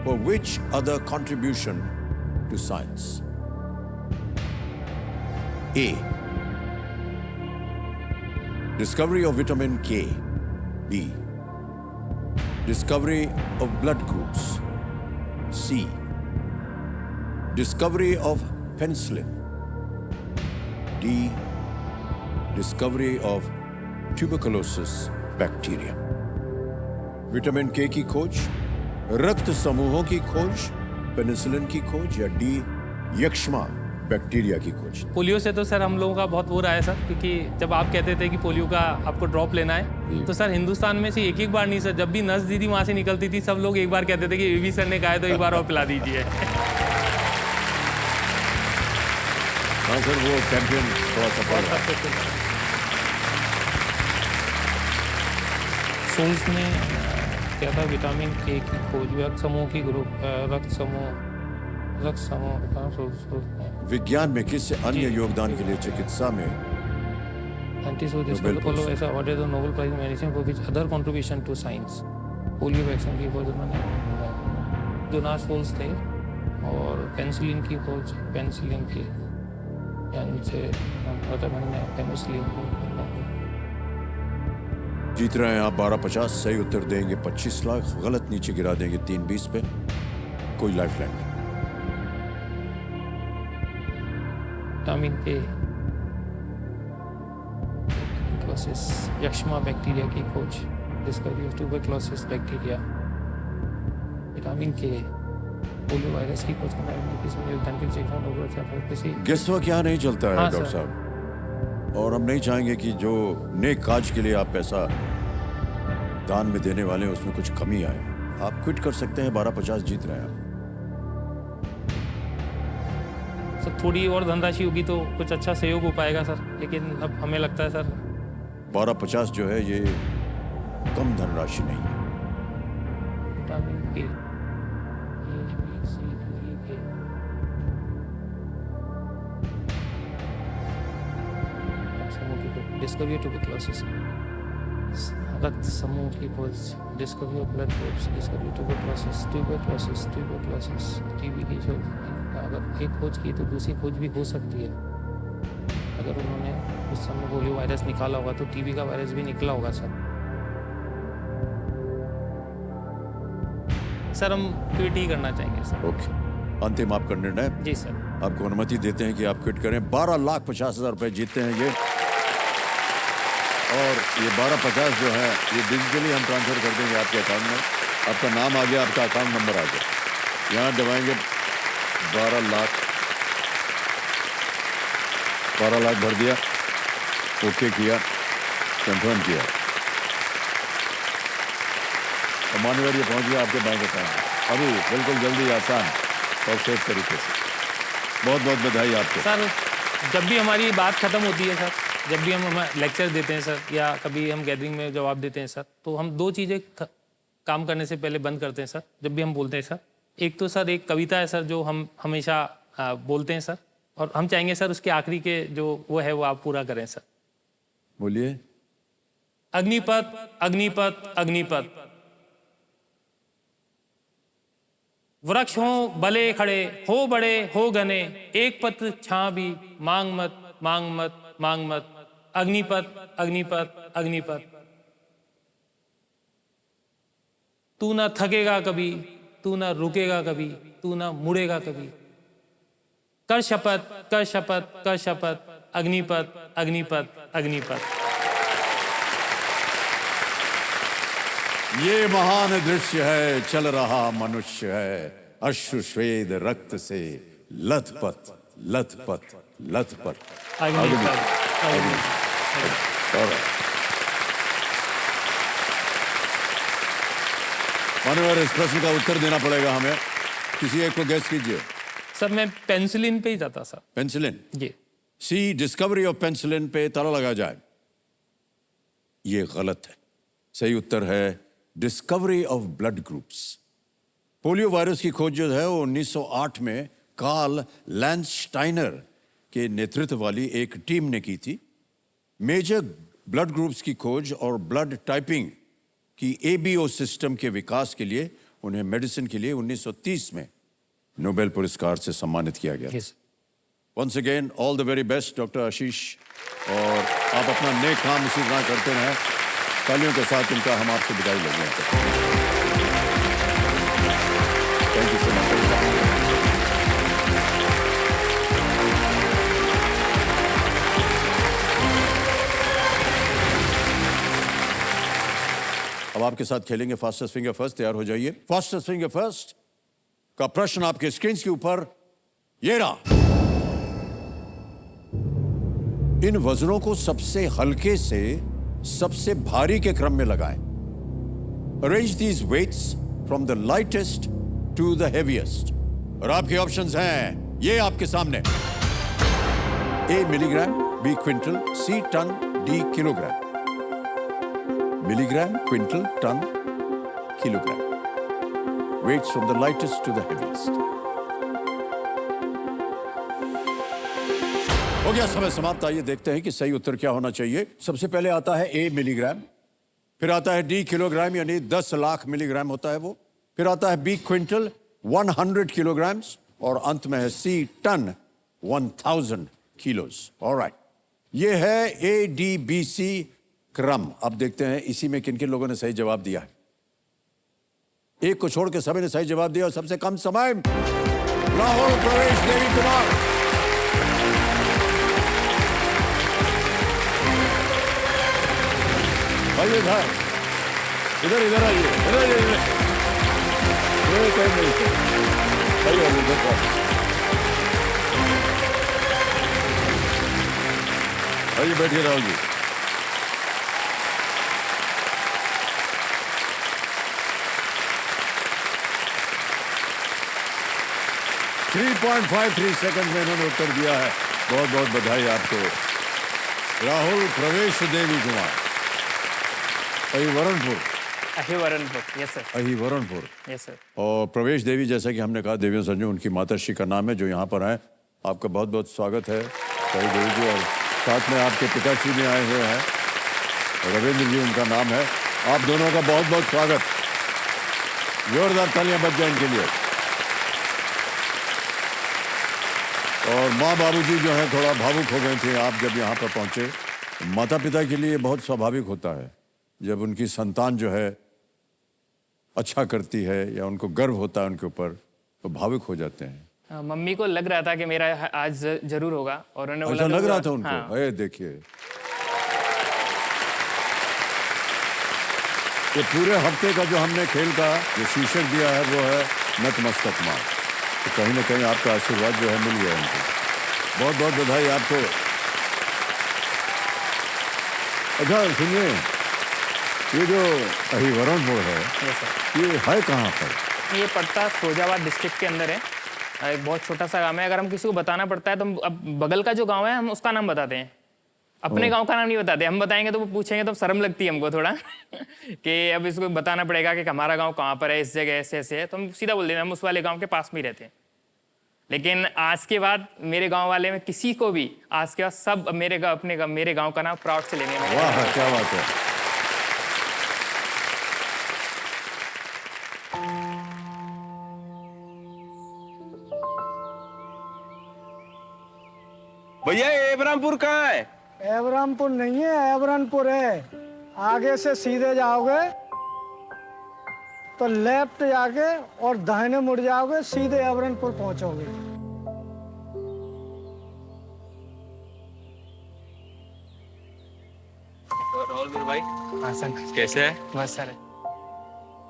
for which other contribution to science? A. Discovery of vitamin K. B. Discovery of blood groups. C. Discovery of penicillin. D. Discovery of tuberculosis bacteria. Vitamin के की खोज, रक्त समूहों की खोज, penicillin की खोज, या डी यक्ष्मा बैक्टीरिया की खोज? पोलियो से तो सर हम लोगों का बहुत वो रहा है सर, क्योंकि जब आप कहते थे कि पोलियो का आपको ड्रॉप लेना है, तो सर हिंदुस्तान में से एक बार नहीं सर, जब भी नस दीदी वहाँ से निकलती थी सब लोग एक बार कहते थे कि बीबी सर ने कहा है तो एक बार और पिला दीजिए। हाँ सर, वो कैंपेन थोड़ा सफल रहा। सोल्स में क्या था, विटामिन के की खोज, रक्त समूह की ग्रुप, रक्त समूह विज्ञान में किस अन्य योगदान के लिए चिकित्सा में Nobel Prize ऐसा awarded the Nobel Prize in Medicine for which other contribution to science? Polio vaccine की खोज उन्होंने, जोनास फोल्स थे, और पेनिसिलिन की खोज, पेनिसिलिन की यानी से पेनिसिलिन जीत रहे हैं आप 1250। सही उत्तर देंगे 25 लाख, गलत नीचे गिरा देंगे 320 पे। कोई लाइफलाइन नहीं। विटामिन के ट्यूबरक्लोसिस यक्ष्मा बैक्टीरिया की खोज, discovery of tuberculosis bacteria. Vitamin के पोलियो वायरस की खोज करने में किसी योगदान के किसी गेसवर्क यहाँ नहीं चलता है हाँ, डॉक्टर सर। साहब, और हम नहीं चाहेंगे कि जो नेक काज के लिए आप पैसा दान में देने वाले हैं उसमें कुछ कमी आए। आप क्विट कर सकते हैं। 1250 जीत रहे हैं आप। सर थोड़ी और धनराशि होगी तो कुछ अच्छा सहयोग हो पाएगा सर, लेकिन अब हमें लगता है सर 1250 जो है ये कम धनराशि नहीं है। विटामिन के, A, B, C, D, E, K। समूह की खोज, डिस्कवरी ऑफ ट्यूबरक्लोसिस, रक्त समूह की खोज, discovery of blood groups, discovery of tuberculosis, TB की खोज। अगर एक खोज की तो दूसरी खोज भी हो सकती है। अगर उन्होंने उस समय पोलियो वायरस निकाला होगा तो टीबी का वायरस भी निकला होगा सर हम क्विट ही करना चाहेंगे सर। ओके, अंतिम आपका निर्णय। जी सर। आपको अनुमति देते हैं कि आप क्विट करें। 12,50,000 रुपए जीतते हैं ये, और ये 12,50 जो है ये डिजिटली हम ट्रांसफर कर देंगे आपके अकाउंट में। आपका नाम आ गया, आपका अकाउंट नंबर आ गया, यहाँ दबाएंगे 12 लाख भर दिया, ओके किया, कंफर्म किया, और मान्यवर ये पहुंच गया आपके बैंक अकाउंट में अभी, बिल्कुल जल्दी, आसान और सेफ तरीके से। बहुत बहुत बधाई आपको सर। जब भी हमारी बात खत्म होती है सर, जब भी हम लेक्चर देते हैं सर, या कभी हम गैदरिंग में जवाब देते हैं सर, तो हम दो चीज़ें काम करने से पहले बंद करते हैं सर। जब भी हम बोलते हैं सर, एक तो सर एक कविता है सर जो हम हमेशा बोलते हैं सर, और हम चाहेंगे सर उसके आखिरी के जो वो है वो आप पूरा करें सर। बोलिए। अग्निपथ अग्निपथ अग्निपथ, वृक्ष हो भले खड़े, हो बड़े हो घने, एक पत्र छां भी मांग मत मांग मत मांग मत। अग्निपथ अग्निपथ अग्निपथ, तू ना थकेगा कभी, तू ना रुकेगा कभी, तू ना मुड़ेगा कभी। कर शपथ कर शपथ कर शपथ, अग्निपथ अग्निपथ अग्निपथ। ये महान दृश्य है, चल रहा मनुष्य है, अश्रु श्वेद रक्त से लथपथ लथपथ लथपथ। अग्निपथ अग्निपथ। मान्यवर, इस प्रश्न का उत्तर देना पड़ेगा हमें, किसी एक को गैस कीजिए। सर मैं पेंसिलिन पे ही जाता सर। पेंसिलिन। जी। सी, डिस्कवरी ऑफ पेंसिलिन पे ताला लगा जाए। ये गलत है। सही उत्तर है discovery of blood groups. Polio virus की खोज जो है वो 1908 में कार्ल लैंडस्टाइनर के नेतृत्व वाली एक टीम ने की थी। मेजर ब्लड ग्रुप्स की खोज और ब्लड टाइपिंग की एबीओ सिस्टम के विकास के लिए उन्हें मेडिसिन के लिए 1930 में नोबेल पुरस्कार से सम्मानित किया गया। Yes. Once again all the very best doctor Ashish, और आप अपना नेक काम इसी तरह करते रहें। तालियों के साथ उनका हम आपसे विदाई लेंगे। Thank you so much. अब आपके साथ खेलेंगे फास्टेस्ट फिंगर फर्स्ट। तैयार हो जाइए। फास्टेस्ट फिंगर फर्स्ट का प्रश्न आपके स्क्रीन के ऊपर ये रहा। इन वजनों को सबसे हल्के से सबसे भारी के क्रम में लगाएं। Arrange these weights from the lightest to the heaviest. और आपके ऑप्शंस हैं ये आपके सामने। A milligram, B quintal, C tonne, D kilogram. Milligram, quintal, tonne, kilogram. Weights from the lightest to the heaviest. हो गया समय समाप्त। आइए देखते हैं कि सही उत्तर क्या होना चाहिए। सबसे पहले आता है ए मिलीग्राम, फिर आता है डी किलोग्राम यानी 10 लाख मिलीग्राम होता है वो, फिर आता है बी क्विंटल 100 किलोग्राम्स, और अंत में है सी टन 1000 किलोस। ऑलराइट, ये है ए डी बी सी क्रम। अब देखते हैं इसी में किन किन लोगों ने सही जवाब दिया है। एक को छोड़ के सभी ने सही जवाब दिया, और सबसे कम समय लाहौर प्रवेश देवी कुमार। आइए भाई, इधर इधर आइए, इधर इधर ये कहीं नहीं है। आइए आइए बैठिए राहुल जी। .53 सेकंड में इन्होंने उत्तर दिया है। बहुत बहुत बधाई आपको। Rahul Pravesh Devi Kumar, Ahivaranpur. Ahivaranpur, yes sir, Ahivaranpur. Yes sir. और प्रवेश देवी, जैसा कि हमने कहा, देवियों संजू उनकी माताश्री का नाम है, जो यहाँ पर हैं। आपका बहुत बहुत स्वागत है सही देवी जी। और साथ में आपके पिताश्री भी आए हुए हैं, रविंद्र जी उनका नाम है। आप दोनों का बहुत बहुत स्वागत। जोरदार तालियां बज जाए इनके लिए। और माँ बाबूजी जो है थोड़ा भावुक हो गए थे आप जब यहाँ पर पहुँचे। माता पिता के लिए बहुत स्वाभाविक होता है जब उनकी संतान जो है अच्छा करती है या उनको गर्व होता है उनके ऊपर, तो भावुक हो जाते हैं। मम्मी को लग रहा था कि मेरा आज जरूर होगा, और उन्होंने ऐसा बोला लग रहा था हाँ। उनको। अरे देखिए, ये पूरे हफ्ते का जो हमने खेल का जो शीर्षक दिया है वो है नतमस्तक माँ। तो कहीं ना कहीं आपका आशीर्वाद जो है मिल गया उनको। बहुत बहुत बधाई आपको। अच्छा सुनिए, ये जो अहिवरणपुर है, यस सर। ये है कहाँ पर? ये पड़ता फिरोजाबाद डिस्ट्रिक्ट के अंदर है। एक बहुत छोटा सा गांव है। अगर हम किसी को बताना पड़ता है तो हम अब बगल का जो गांव है हम उसका नाम बताते हैं, अपने गांव का नाम नहीं बताते। हम बताएंगे तो वो पूछेंगे तो शर्म लगती है हमको थोड़ा कि अब इसको बताना पड़ेगा कि हमारा गांव कहाँ पर है, इस जगह ऐसे ऐसे है। तो हम सीधा बोल देते हैं हम उस वाले गांव के पास में ही रहते हैं। लेकिन आज के बाद मेरे गांव वाले में किसी को भी आज के बाद सब मेरे गांव का नाम प्राउड से लेंगे। वाह, क्या बात है। भैया ये इब्राहिमपुर कहाँ है? एबरामपुर नहीं है, एबरनपुर है। आगे से सीधे जाओगे तो लेफ्ट जाके और दाहिने मुड़ जाओगे, सीधे एबरनपुर पहुंचोगे। राहुल मेरे भाई, हाँ सर। कैसे है? बस सर,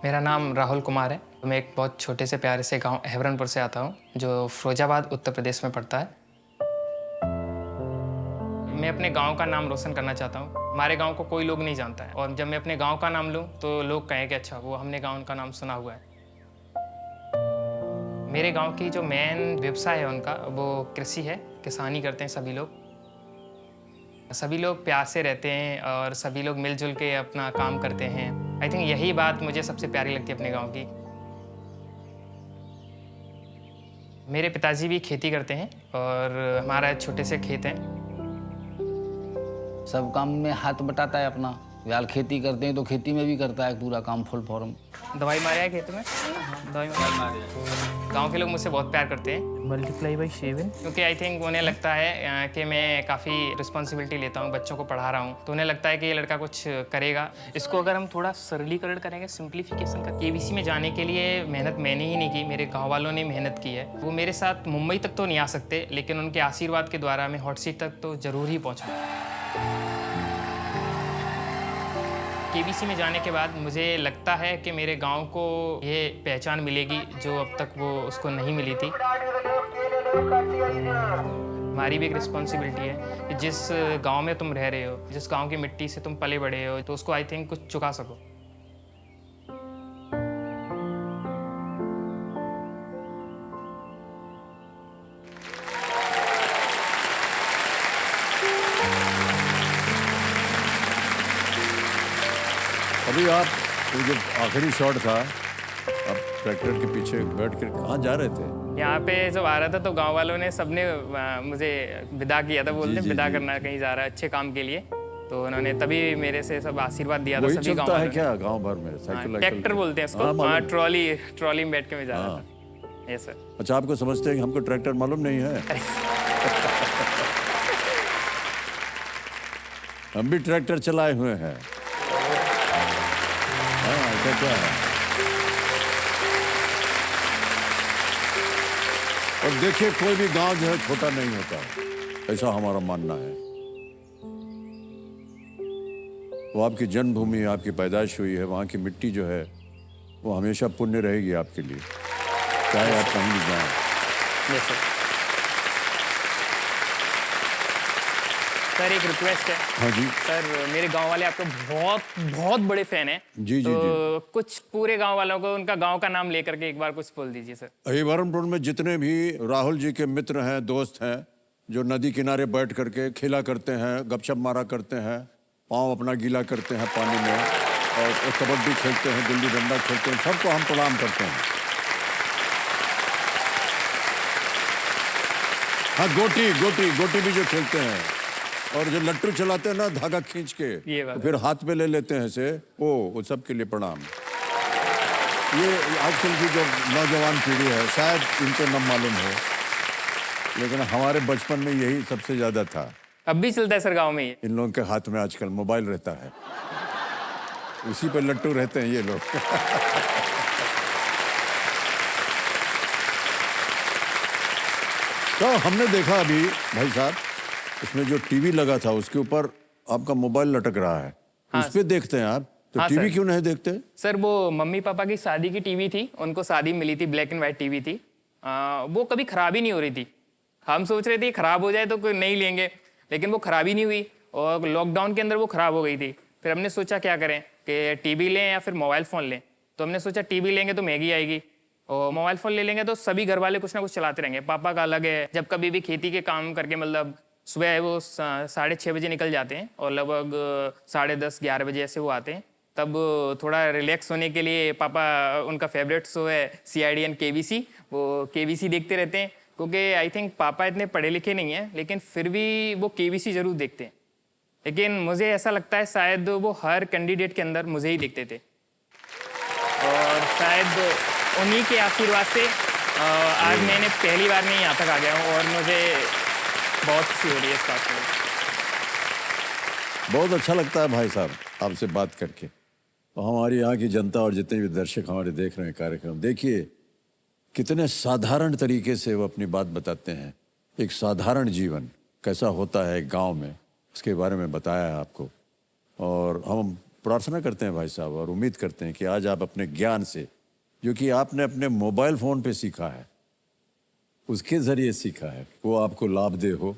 मेरा नाम राहुल कुमार है। मैं एक बहुत छोटे से प्यारे से गांव अहिवरणपुर से आता हूँ, जो फिरोजाबाद उत्तर प्रदेश में पड़ता है। मैं अपने गांव का नाम रोशन करना चाहता हूँ। हमारे गांव को कोई लोग नहीं जानता है, और जब मैं अपने गांव का नाम लूँ तो लोग कहें कि अच्छा वो हमने गांव का नाम सुना हुआ है। मेरे गांव की जो मेन व्यवसाय है उनका, वो कृषि है। किसानी करते हैं सभी लोग। सभी लोग प्यार से रहते हैं और सभी लोग मिलजुल के अपना काम करते हैं। आई थिंक यही बात मुझे सबसे प्यारी लगती है अपने गांव की। मेरे पिताजी भी खेती करते हैं और हमारा छोटे से खेत हैं। सब काम में हाथ बटाता है अपना। फिलहाल खेती करते हैं तो खेती में भी करता है पूरा काम फुल फॉर्म। दवाई मारे है खेत में? दवाई मारे। गांव के लोग मुझसे बहुत प्यार करते हैं। मल्टीप्लाई बाई 7, क्योंकि आई थिंक उन्हें लगता है कि मैं काफ़ी रिस्पॉन्सिबिलिटी लेता हूँ, बच्चों को पढ़ा रहा हूँ, तो उन्हें लगता है कि ये लड़का कुछ करेगा। इसको अगर हम थोड़ा सरलीकरण करेंगे, सिंप्लीफिकेशन का, केबीसी में जाने के लिए मेहनत मैंने ही नहीं की, मेरे गाँव वालों ने मेहनत की है। वो मेरे साथ मुंबई तक तो नहीं आ सकते, लेकिन उनके आशीर्वाद के द्वारा मैं हॉट सीट तक तो जरूर ही पहुँचूँ। केबीसी में जाने के बाद मुझे लगता है कि मेरे गांव को ये पहचान मिलेगी जो अब तक वो उसको नहीं मिली थी। हमारी भी एक रिस्पॉन्सिबिलिटी है कि जिस गांव में तुम रह रहे हो, जिस गांव की मिट्टी से तुम पले बड़े हो, तो उसको आई थिंक कुछ चुका सको। अभी आप वो जो आखिरी शॉट था, आप ट्रैक्टर के पीछे बैठ कर कहाँ जा रहे थे? यहाँ पे जब आ रहा था तो गांव वालों ने सबने मुझे विदा किया था। बोलते जी, विदा जी। करना कहीं जा रहा है अच्छे काम के लिए, तो उन्होंने तभी मेरे से सब आशीर्वाद दिया था। वही सभी गांव चलता है वालों ने। क्या गांव भर में? साइकिल ट्रैक्टर बोलते हैं इसको। हाँ, मालूम। हाँ, ट्रॉली में बैठ के मैं जा रहा था। Yes sir. अच्छा, आपको समझते हैं कि हमको ट्रैक्टर मालूम नहीं है? हम भी ट्रैक्टर चलाए हुए हैं। हाँ, ऐसा क्या है? और देखिए, कोई भी गांव जो है छोटा नहीं होता, ऐसा हमारा मानना है। वो आपकी जन्मभूमि, आपकी पैदाइश हुई है, वहाँ की मिट्टी जो है वो हमेशा पुण्य रहेगी आपके लिए, चाहे आप कहीं भी जाएं। Yes sir. सर एक रिक्वेस्ट है। हाँ जी। सर मेरे गांव वाले आपके बहुत बहुत बड़े फैन हैं। जी, जी, तो कुछ पूरे गांव वालों को उनका गांव का नाम लेकर के एक बार कुछ बोल दीजिए सर। अहिवरणपुर में जितने भी राहुल जी के मित्र हैं, दोस्त हैं, जो नदी किनारे बैठ करके खेला करते हैं, गपशप मारा करते हैं, पाँव अपना गीला करते हैं पानी में, और कबड्डी खेलते हैं, गुल्ली डंडा खेलते हैं, सबको हम प्रणाम करते हैं। हाँ, गोटी भी जो खेलते हैं, और जो लट्टू चलाते हैं ना धागा खींच के, ये बात तो फिर हाथ में ले लेते हैं से, वो सब के लिए प्रणाम। ये आजकल की जो नौजवान पीढ़ी है शायद इनको न मालूम हो, लेकिन हमारे बचपन में यही सबसे ज्यादा था। अब भी चलता है सर गांव में ये। इन लोगों के हाथ में आजकल मोबाइल रहता है, उसी पे लट्टू रहते हैं ये लोग। तो हमने देखा अभी भाई साहब, इसमें जो टीवी लगा था उसके ऊपर आपका मोबाइल लटक रहा है। हाँ, उस पे देखते हैं आप, तो हाँ, टीवी सर। क्यों नहीं देखते? सर वो मम्मी पापा की शादी की टीवी थी, उनको शादी मिली थी, ब्लैक एंड व्हाइट टीवी थी। वो कभी खराब ही नहीं हो रही थी। हम सोच रहे थे खराब हो जाए तो कोई नहीं लेंगे, लेकिन वो खराब ही नहीं हुई, और लॉकडाउन के अंदर वो खराब हो गई थी। फिर हमने सोचा क्या करें कि टीवी लें या फिर मोबाइल फ़ोन लें। तो हमने सोचा टीवी लेंगे तो महंगी आएगी, और मोबाइल फ़ोन ले लेंगे तो सभी घर वाले कुछ ना कुछ चलाते रहेंगे। पापा का अलग है, जब कभी भी खेती के काम करके, मतलब सुबह वो 6:30 बजे निकल जाते हैं और लगभग 10:30 11 बजे ऐसे वो आते हैं। तब थोड़ा रिलैक्स होने के लिए पापा, उनका फेवरेट शो है CIDN KBC, वो KBC देखते रहते हैं। क्योंकि आई थिंक पापा इतने पढ़े लिखे नहीं हैं, लेकिन फिर भी वो KBC जरूर देखते हैं। लेकिन मुझे ऐसा लगता है शायद वो हर कैंडिडेट के अंदर मुझे ही देखते थे, और शायद उन्हीं के आशीर्वाद से आज मैंने पहली बार में यहाँ तक आ गया हूँ, और मुझे बहुत खुशी हो रही है इस बात को। बहुत अच्छा लगता है भाई साहब आपसे बात करके। तो हमारी यहाँ की जनता और जितने भी दर्शक हमारे देख रहे हैं कार्यक्रम, देखिए कितने साधारण तरीके से वो अपनी बात बताते हैं। एक साधारण जीवन कैसा होता है गांव में, उसके बारे में बताया है आपको। और हम प्रार्थना करते हैं भाई साहब, और उम्मीद करते हैं कि आज आप अपने ज्ञान से, जो कि आपने अपने मोबाइल फ़ोन पे सीखा है, उसके ज़रिए सीखा है, वो आपको लाभ दे हो।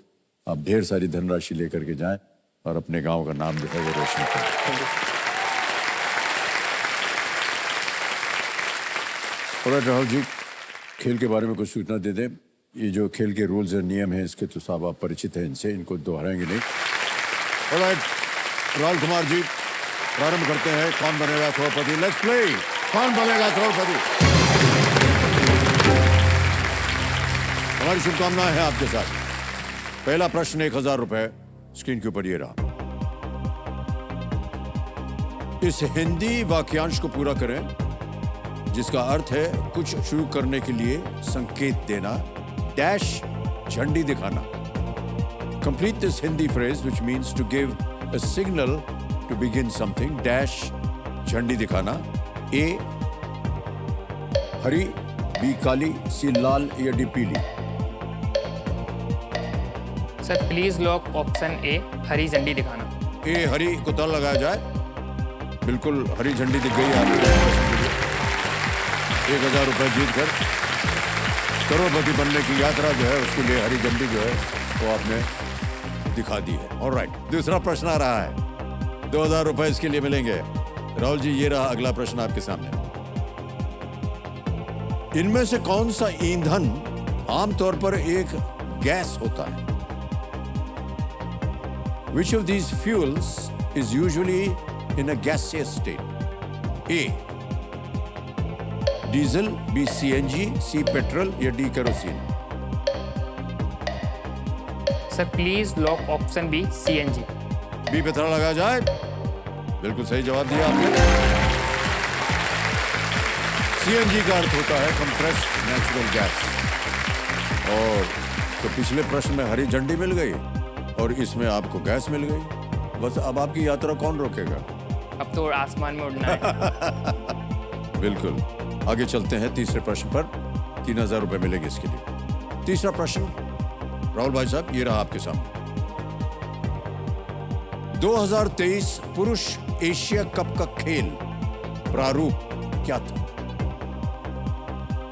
आप ढेर सारी धनराशि लेकर के जाएं और अपने गांव का नाम जो है वो रोशन करें। और राहुल जी, खेल के बारे में कुछ सूचना दे दें। ये जो खेल के रूल्स और नियम हैं, इसके तो साहब आप परिचित हैं इनसे, इनको दोहराएंगे नहीं। ऑलराइट, राहुल कुमार जी, प्रारंभ करते हैं। कौन बनेगा करोड़पति? Let's play. कौन बनेगा करोड़पति? हमारी शुभकामनाएं हैं आपके साथ। पहला प्रश्न 1000 रुपए स्क्रीन के ऊपर ये रहा। इस हिंदी वाक्यांश को पूरा करें जिसका अर्थ है कुछ शुरू करने के लिए संकेत देना, डैश झंडी दिखाना। Complete this Hindi phrase which means to give a signal to begin something, dash झंडी दिखाना। ए हरी, बी काली, सी लाल या डी पीली? Sir please lock option A, हरी झंडी दिखाना। ए हरी को ताला लगाया जाए। बिल्कुल हरी झंडी दिख गई आपको। 1000 रुपए जीत कर करोड़पति बनने की यात्रा जो है, उसके लिए हरी झंडी जो है वो आपने दिखा दी है। ऑलराइट, दूसरा प्रश्न आ रहा है। 2000 रुपए इसके लिए मिलेंगे। राहुल जी, ये रहा अगला प्रश्न आपके सामने। इनमें से कौन सा ईंधन आमतौर पर एक गैस होता है? Which of these fuels is usually in a gaseous state? A. Diesel, B. CNG, C. Petrol या D. kerosene? Sir please lock option B, CNG। B पे ताला लगाया जाए। बिल्कुल सही जवाब दिया आपने। CNG का अर्थ होता है कंप्रेस्ड नेचुरल गैस। और तो पिछले प्रश्न में हरी झंडी मिल गई और इसमें आपको गैस मिल गई। बस अब आपकी यात्रा कौन रोकेगा? अब तो आसमान में उड़ना है। बिल्कुल। आगे चलते हैं तीसरे प्रश्न पर। 3000 रुपए मिलेंगे इसके लिए। तीसरा प्रश्न राहुल भाई साहब, ये रहा आपके सामने। 2023 पुरुष एशिया कप का खेल प्रारूप क्या था?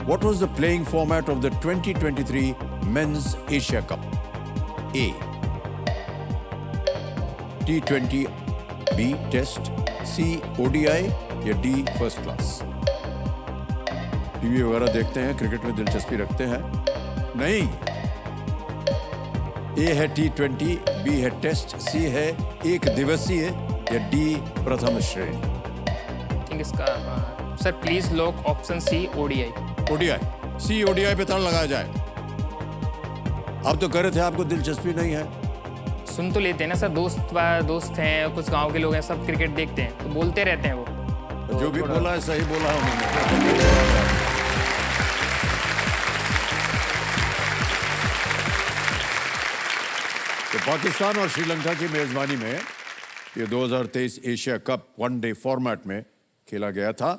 What was the playing format of the 2023 Men's Asia Cup? A. T20, B. Test, C. ODI या D. First Class? टीवी वगैरह देखते हैं, क्रिकेट में दिलचस्पी रखते हैं? नहीं, ए है T20, बी है टेस्ट, सी है एक दिवसीय या डी प्रथम श्रेणी? थिंक इसका sir please lock option C ODI. ODI, C ODI पे ताला लगाया जाए। आप तो कह रहे थे आपको दिलचस्पी नहीं है। सुन तो लेते हैं ना सर, दोस्त हैं, कुछ गांव के लोग हैं, सब क्रिकेट देखते हैं तो बोलते रहते हैं वो। जो भी बोला है सही बोला है उन्होंने। तो पाकिस्तान और श्रीलंका की मेजबानी में ये 2023 एशिया कप वनडे फॉर्मेट में खेला गया था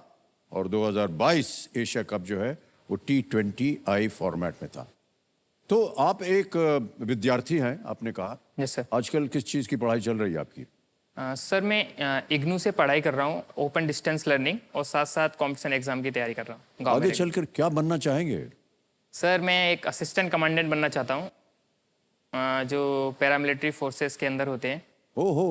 और 2022 एशिया कप जो है वो T20I फॉर्मेट में था। तो आप एक विद्यार्थी हैं, आपने कहा। Yes sir. आजकल किस चीज़ की पढ़ाई चल रही है आपकी? सर मैं इग्नू से पढ़ाई कर रहा हूँ, ओपन डिस्टेंस लर्निंग, और साथ साथ कॉम्पिटिशन एग्जाम की तैयारी कर रहा हूँ गाँव आगे में। चलकर क्या बनना चाहेंगे? सर मैं एक असिस्टेंट कमांडेंट बनना चाहता हूँ, जो पैरामिलिट्री फोर्सेस के अंदर होते हैं। ओहो,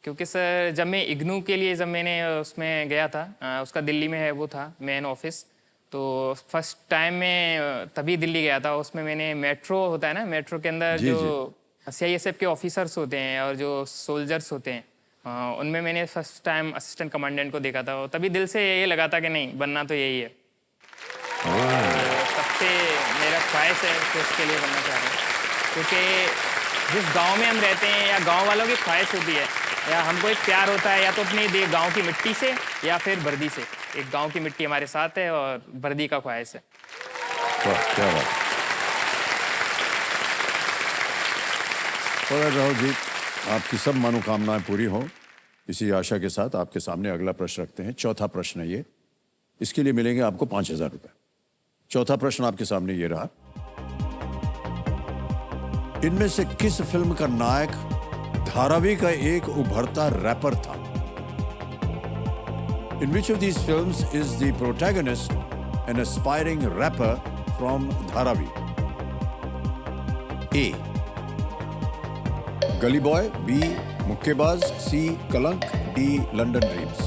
क्योंकि सर जब मैं इग्नू के लिए जब मैंने उसमें गया था, उसका दिल्ली में है वो था मेन ऑफिस, तो फर्स्ट टाइम में तभी दिल्ली गया था। उसमें मैंने मेट्रो होता है ना, मेट्रो के अंदर जी, जो CISF के ऑफिसर्स होते हैं और जो सोल्जर्स होते हैं, उनमें मैंने फर्स्ट टाइम असिस्टेंट कमांडेंट को देखा था। और तभी दिल से ये लगा था कि नहीं, बनना तो यही है। सबसे मेरा ख्वाहिश है कि उसके लिए बनना चाह रहा हूँ, क्योंकि जिस गांव में हम रहते हैं या गांव वालों की ख्वाहिश होती है या हमको एक प्यार होता है या तो अपने गांव की मिट्टी से या फिर वर्दी से। एक गांव की मिट्टी हमारे साथ है और वर्दी का ख्वाहिश है। वाह, क्या बात। और राहुल जी, आपकी सब मनोकामनाएं पूरी हों, इसी आशा के साथ आपके सामने अगला प्रश्न रखते हैं। चौथा प्रश्न है ये, इसके लिए मिलेंगे आपको 5,000 रुपए। चौथा प्रश्न आपके सामने ये रहा, इनमें से किस फिल्म का नायक धारावी का एक उभरता रैपर था? In which of these films is the protagonist an aspiring rapper from Dharavi? A. Gully Boy, B. Mukkebaz, C. Kalank, D. London Dreams.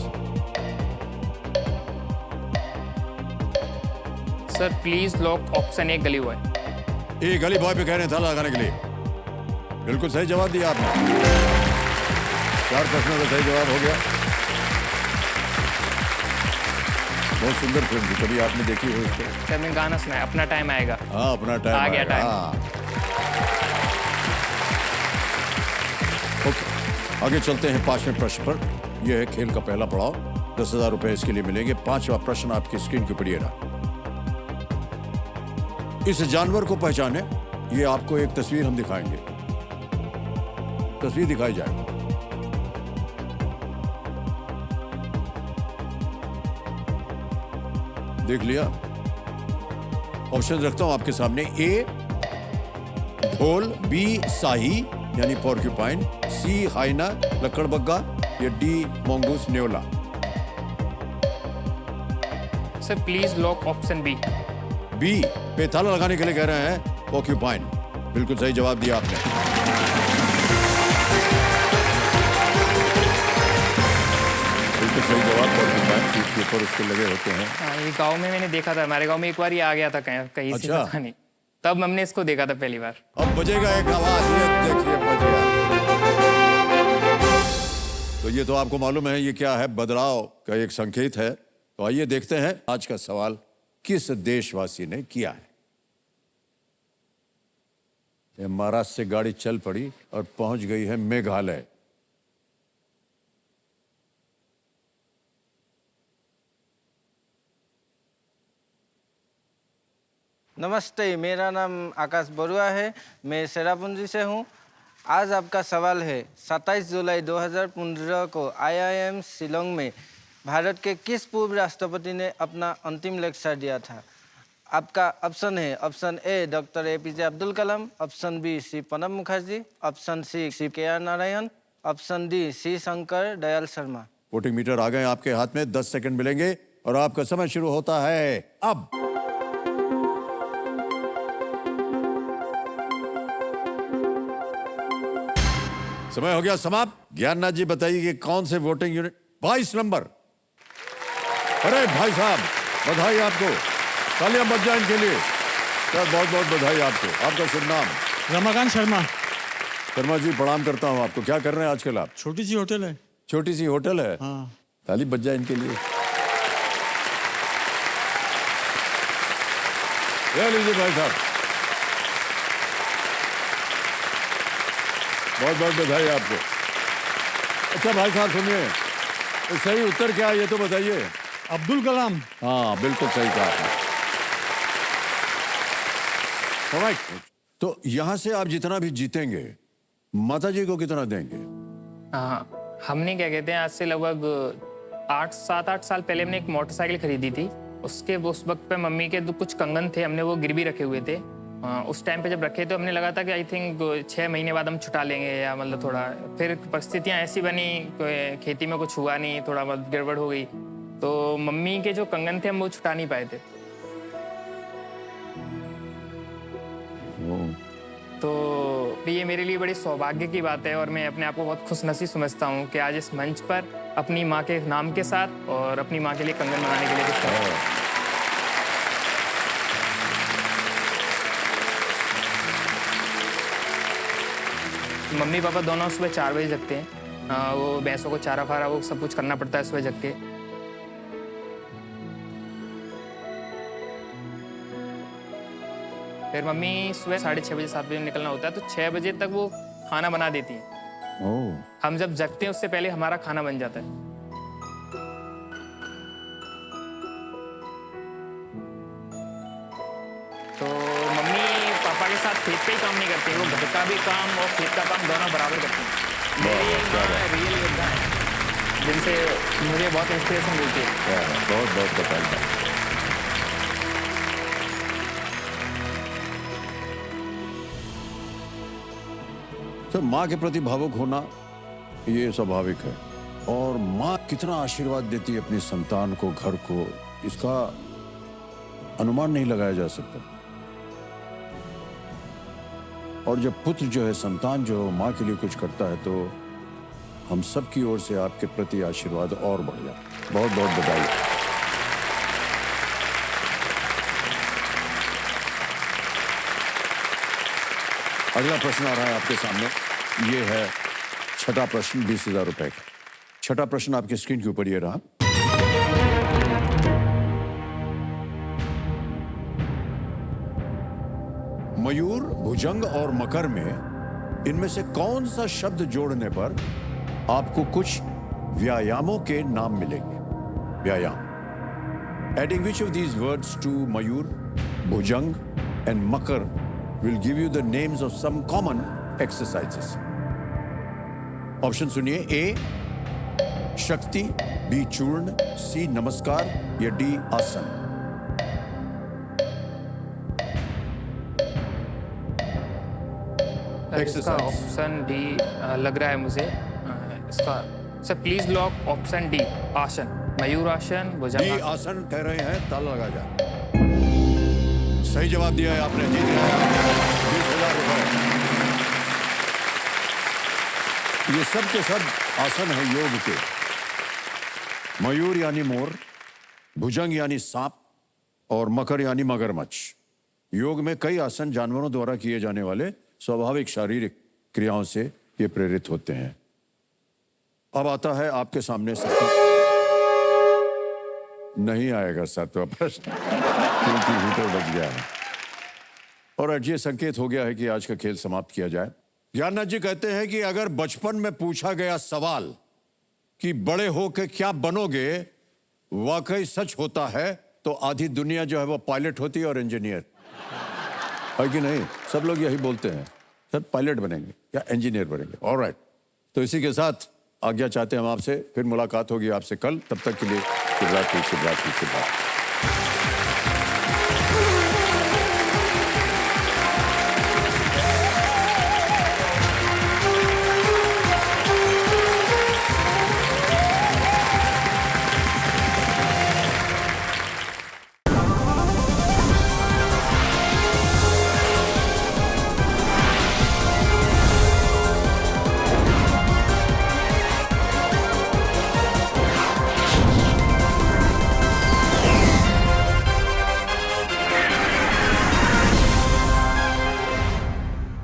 Sir please lock option ए गली बॉय। ए गली बॉय पे कह रहे हैं ताला लगाने के लिए। बिल्कुल सही जवाब दिया आपने। 4 प्रश्नों का सही जवाब हो गया। बहुत सुंदर फिल्म थी, कभी आपने देखी हो इसको? सर मैं गाना सुना है, अपना टाइम आएगा। हाँ, अपना टाइम आ गया आएगा। टाइम। हाँ। ओके, आगे चलते हैं 5वें प्रश्न पर। यह है खेल का पहला पड़ाव। 10,000 रुपए इसके लिए मिलेंगे। 5वां प्रश्न आपकी स्क्रीन के ऊपर ये रहा, इस जानवर को पहचाने। ये आपको एक तस्वीर हम दिखाएंगे, तस्वीर दिखाई जाए। देख लिया? ऑप्शन रखता हूं आपके सामने। ए ढोल, बी शाही यानी पॉर्क्यूपाइन, सी हाइना लकड़बग्गा या डी मोंगूस न्योला। Sir please lock option B. B पे ताला लगाने के लिए कह रहे हैं पॉर्क्यूपाइन। बिल्कुल सही जवाब दिया आपने। बिल्कुल सही जवाब। पॉर्क्यूपाइन पीठ के ऊपर उसके लगे होते हैं। हाँ, ये गांव में मैंने देखा था, हमारे गांव में एक बार ये आ गया था कहीं से, अच्छा। पता नहीं, तब हमने इसको देखा था पहली बार। अब बजेगा एक आवाज, ये देखिए बज गया। तो ये तो आपको मालूम है ये क्या है, बदलाव का एक संकेत है। तो आइए देखते हैं आज का सवाल किस देशवासी ने किया है। ये महाराष्ट्र से गाड़ी चल पड़ी और पहुंच गई है मेघालय। नमस्ते, मेरा नाम आकाश बरुआ है, मैं सेरापुंजी से हूँ। आज आपका सवाल है 27 जुलाई 2015 को IIM शिलोंग में भारत के किस पूर्व राष्ट्रपति ने अपना अंतिम लेक्चर दिया था? आपका ऑप्शन है, option A doctor APJ Abdul Kalam, option B Shri Pranab Mukherjee, option C Shri KR Narayan, option D Shri Shankar Dayal Sharma. Voting meter आ गए आपके हाथ में, 10 सेकंड मिलेंगे और आपका समय शुरू होता है अब। समय हो गया समाप्त। ज्ञाननाथ जी बताइए कि कौन से वोटिंग यूनिट? 22 नंबर। अरे भाई साहब, बधाई आपको, तालियां बज जाए इनके लिए। सर बहुत बहुत बधाई आपको। आपका शुभ नाम? रमाकांत शर्मा। शर्मा जी प्रणाम करता हूँ आपको। क्या कर रहे हैं आजकल आप? छोटी सी होटल है। छोटी सी होटल है? हाँ। ताली बज जाए इनके लिए। ये लीजिए भाई साहब, बहुत बहुत बधाई आपको। अच्छा भाई साहब सुनिए, तो सही उत्तर क्या है ये तो बताइए। अब्दुल कलाम। हाँ बिल्कुल सही कहा आपने। Alright. तो यहाँ से आप जितना भी जीतेंगे माता जी को कितना देंगे? हाँ, हमने क्या कहते हैं आज से लगभग 7-8 साल पहले हमने एक मोटरसाइकिल खरीदी थी। उस वक्त पे मम्मी के कुछ कंगन थे, हमने वो गिरवी रखे हुए थे। उस टाइम पे जब रखे तो हमने लगा था कि आई थिंक 6 महीने बाद हम छुटा लेंगे या मतलब थोड़ा, फिर परिस्थितियाँ ऐसी बनी, खेती में कुछ हुआ नहीं, थोड़ा बहुत गड़बड़ हो गई, तो मम्मी के जो कंगन थे हम वो छुटा नहीं पाए थे। तो ये मेरे लिए बड़ी सौभाग्य की बात है और मैं अपने आप को बहुत खुशनसीब समझता हूँ कि आज इस मंच पर अपनी माँ के नाम के साथ और अपनी माँ के लिए कंगन बनाने के लिए कुछ कर रहा हूँ। मम्मी पापा दोनों सुबह 4 बजे जगते हैं। वो भैंसों को चारा फारा वो सब कुछ करना पड़ता है सुबह जग के। फिर मम्मी सुबह 6:30 बजे 7 बजे निकलना होता है, तो 6 बजे तक वो खाना बना देती हैं। हम जब जगते हैं उससे पहले हमारा खाना बन जाता है। तो मम्मी पापा के साथ खेत पे ही काम नहीं करती, वो घर का भी काम और खेत का काम दोनों बराबर करती हैं। मेरी माँ रियल योद्धा है जिनसे मुझे बहुत इंस्पिरेशन मिलती है। बहुत बहुत बधाई। तो माँ के प्रति भावुक होना ये स्वाभाविक है, और माँ कितना आशीर्वाद देती है अपनी संतान को, घर को, इसका अनुमान नहीं लगाया जा सकता। और जब पुत्र जो है, संतान जो माँ के लिए कुछ करता है, तो हम सब की ओर से आपके प्रति आशीर्वाद और बढ़ जाए। बहुत बहुत बधाई। अगला प्रश्न आ रहा है आपके सामने। ये है छठा प्रश्न, 20,000 रुपए का। छठा प्रश्न आपकी स्क्रीन के ऊपर ये रहा। मयूर, भुजंग और मकर में इनमें से कौन सा शब्द जोड़ने पर आपको कुछ व्यायामों के नाम मिलेंगे? व्यायाम। Adding which of these words to Mayur, Bhujang and Makar will give you the names of some common exercises. Option सुनिए। A शक्ति, B चूर्ण, C नमस्कार या D आसन। इसका ऑप्शन डी लग रहा है मुझे। इसका sir please lock option D, आसन, मयूर आसन, भुजंग डी आसन कह रहे हैं, ताला लगा जाए। सही जवाब दिया है आपने, जीत गए 20,000 रुपए। ये सब के सब आसन है योग के। मयूर यानी मोर, भुजंग यानी सांप और मकर यानी मगरमच्छ। योग में कई आसन जानवरों द्वारा किए जाने वाले स्वाभाविक शारीरिक क्रियाओं से ये प्रेरित होते हैं। अब आता है आपके सामने नहीं आएगा 7वां प्रश्न, क्योंकि हीटर बच गया है और आज ये संकेत हो गया है कि आज का खेल समाप्त किया जाए। ज्ञाननाथ जी कहते हैं कि अगर बचपन में पूछा गया सवाल कि बड़े होकर क्या बनोगे वाकई सच होता है, तो आधी दुनिया जो है वो पायलट होती है और इंजीनियर है कि नहीं? सब लोग यही बोलते हैं, सर पायलट बनेंगे या इंजीनियर बनेंगे। ऑलराइट, तो इसी के साथ आज्ञा चाहते हैं हम आपसे। फिर मुलाकात होगी आपसे कल। तब तक के लिए शुभ रात्रि, शुभ रात्रि, शुभ रात्रि।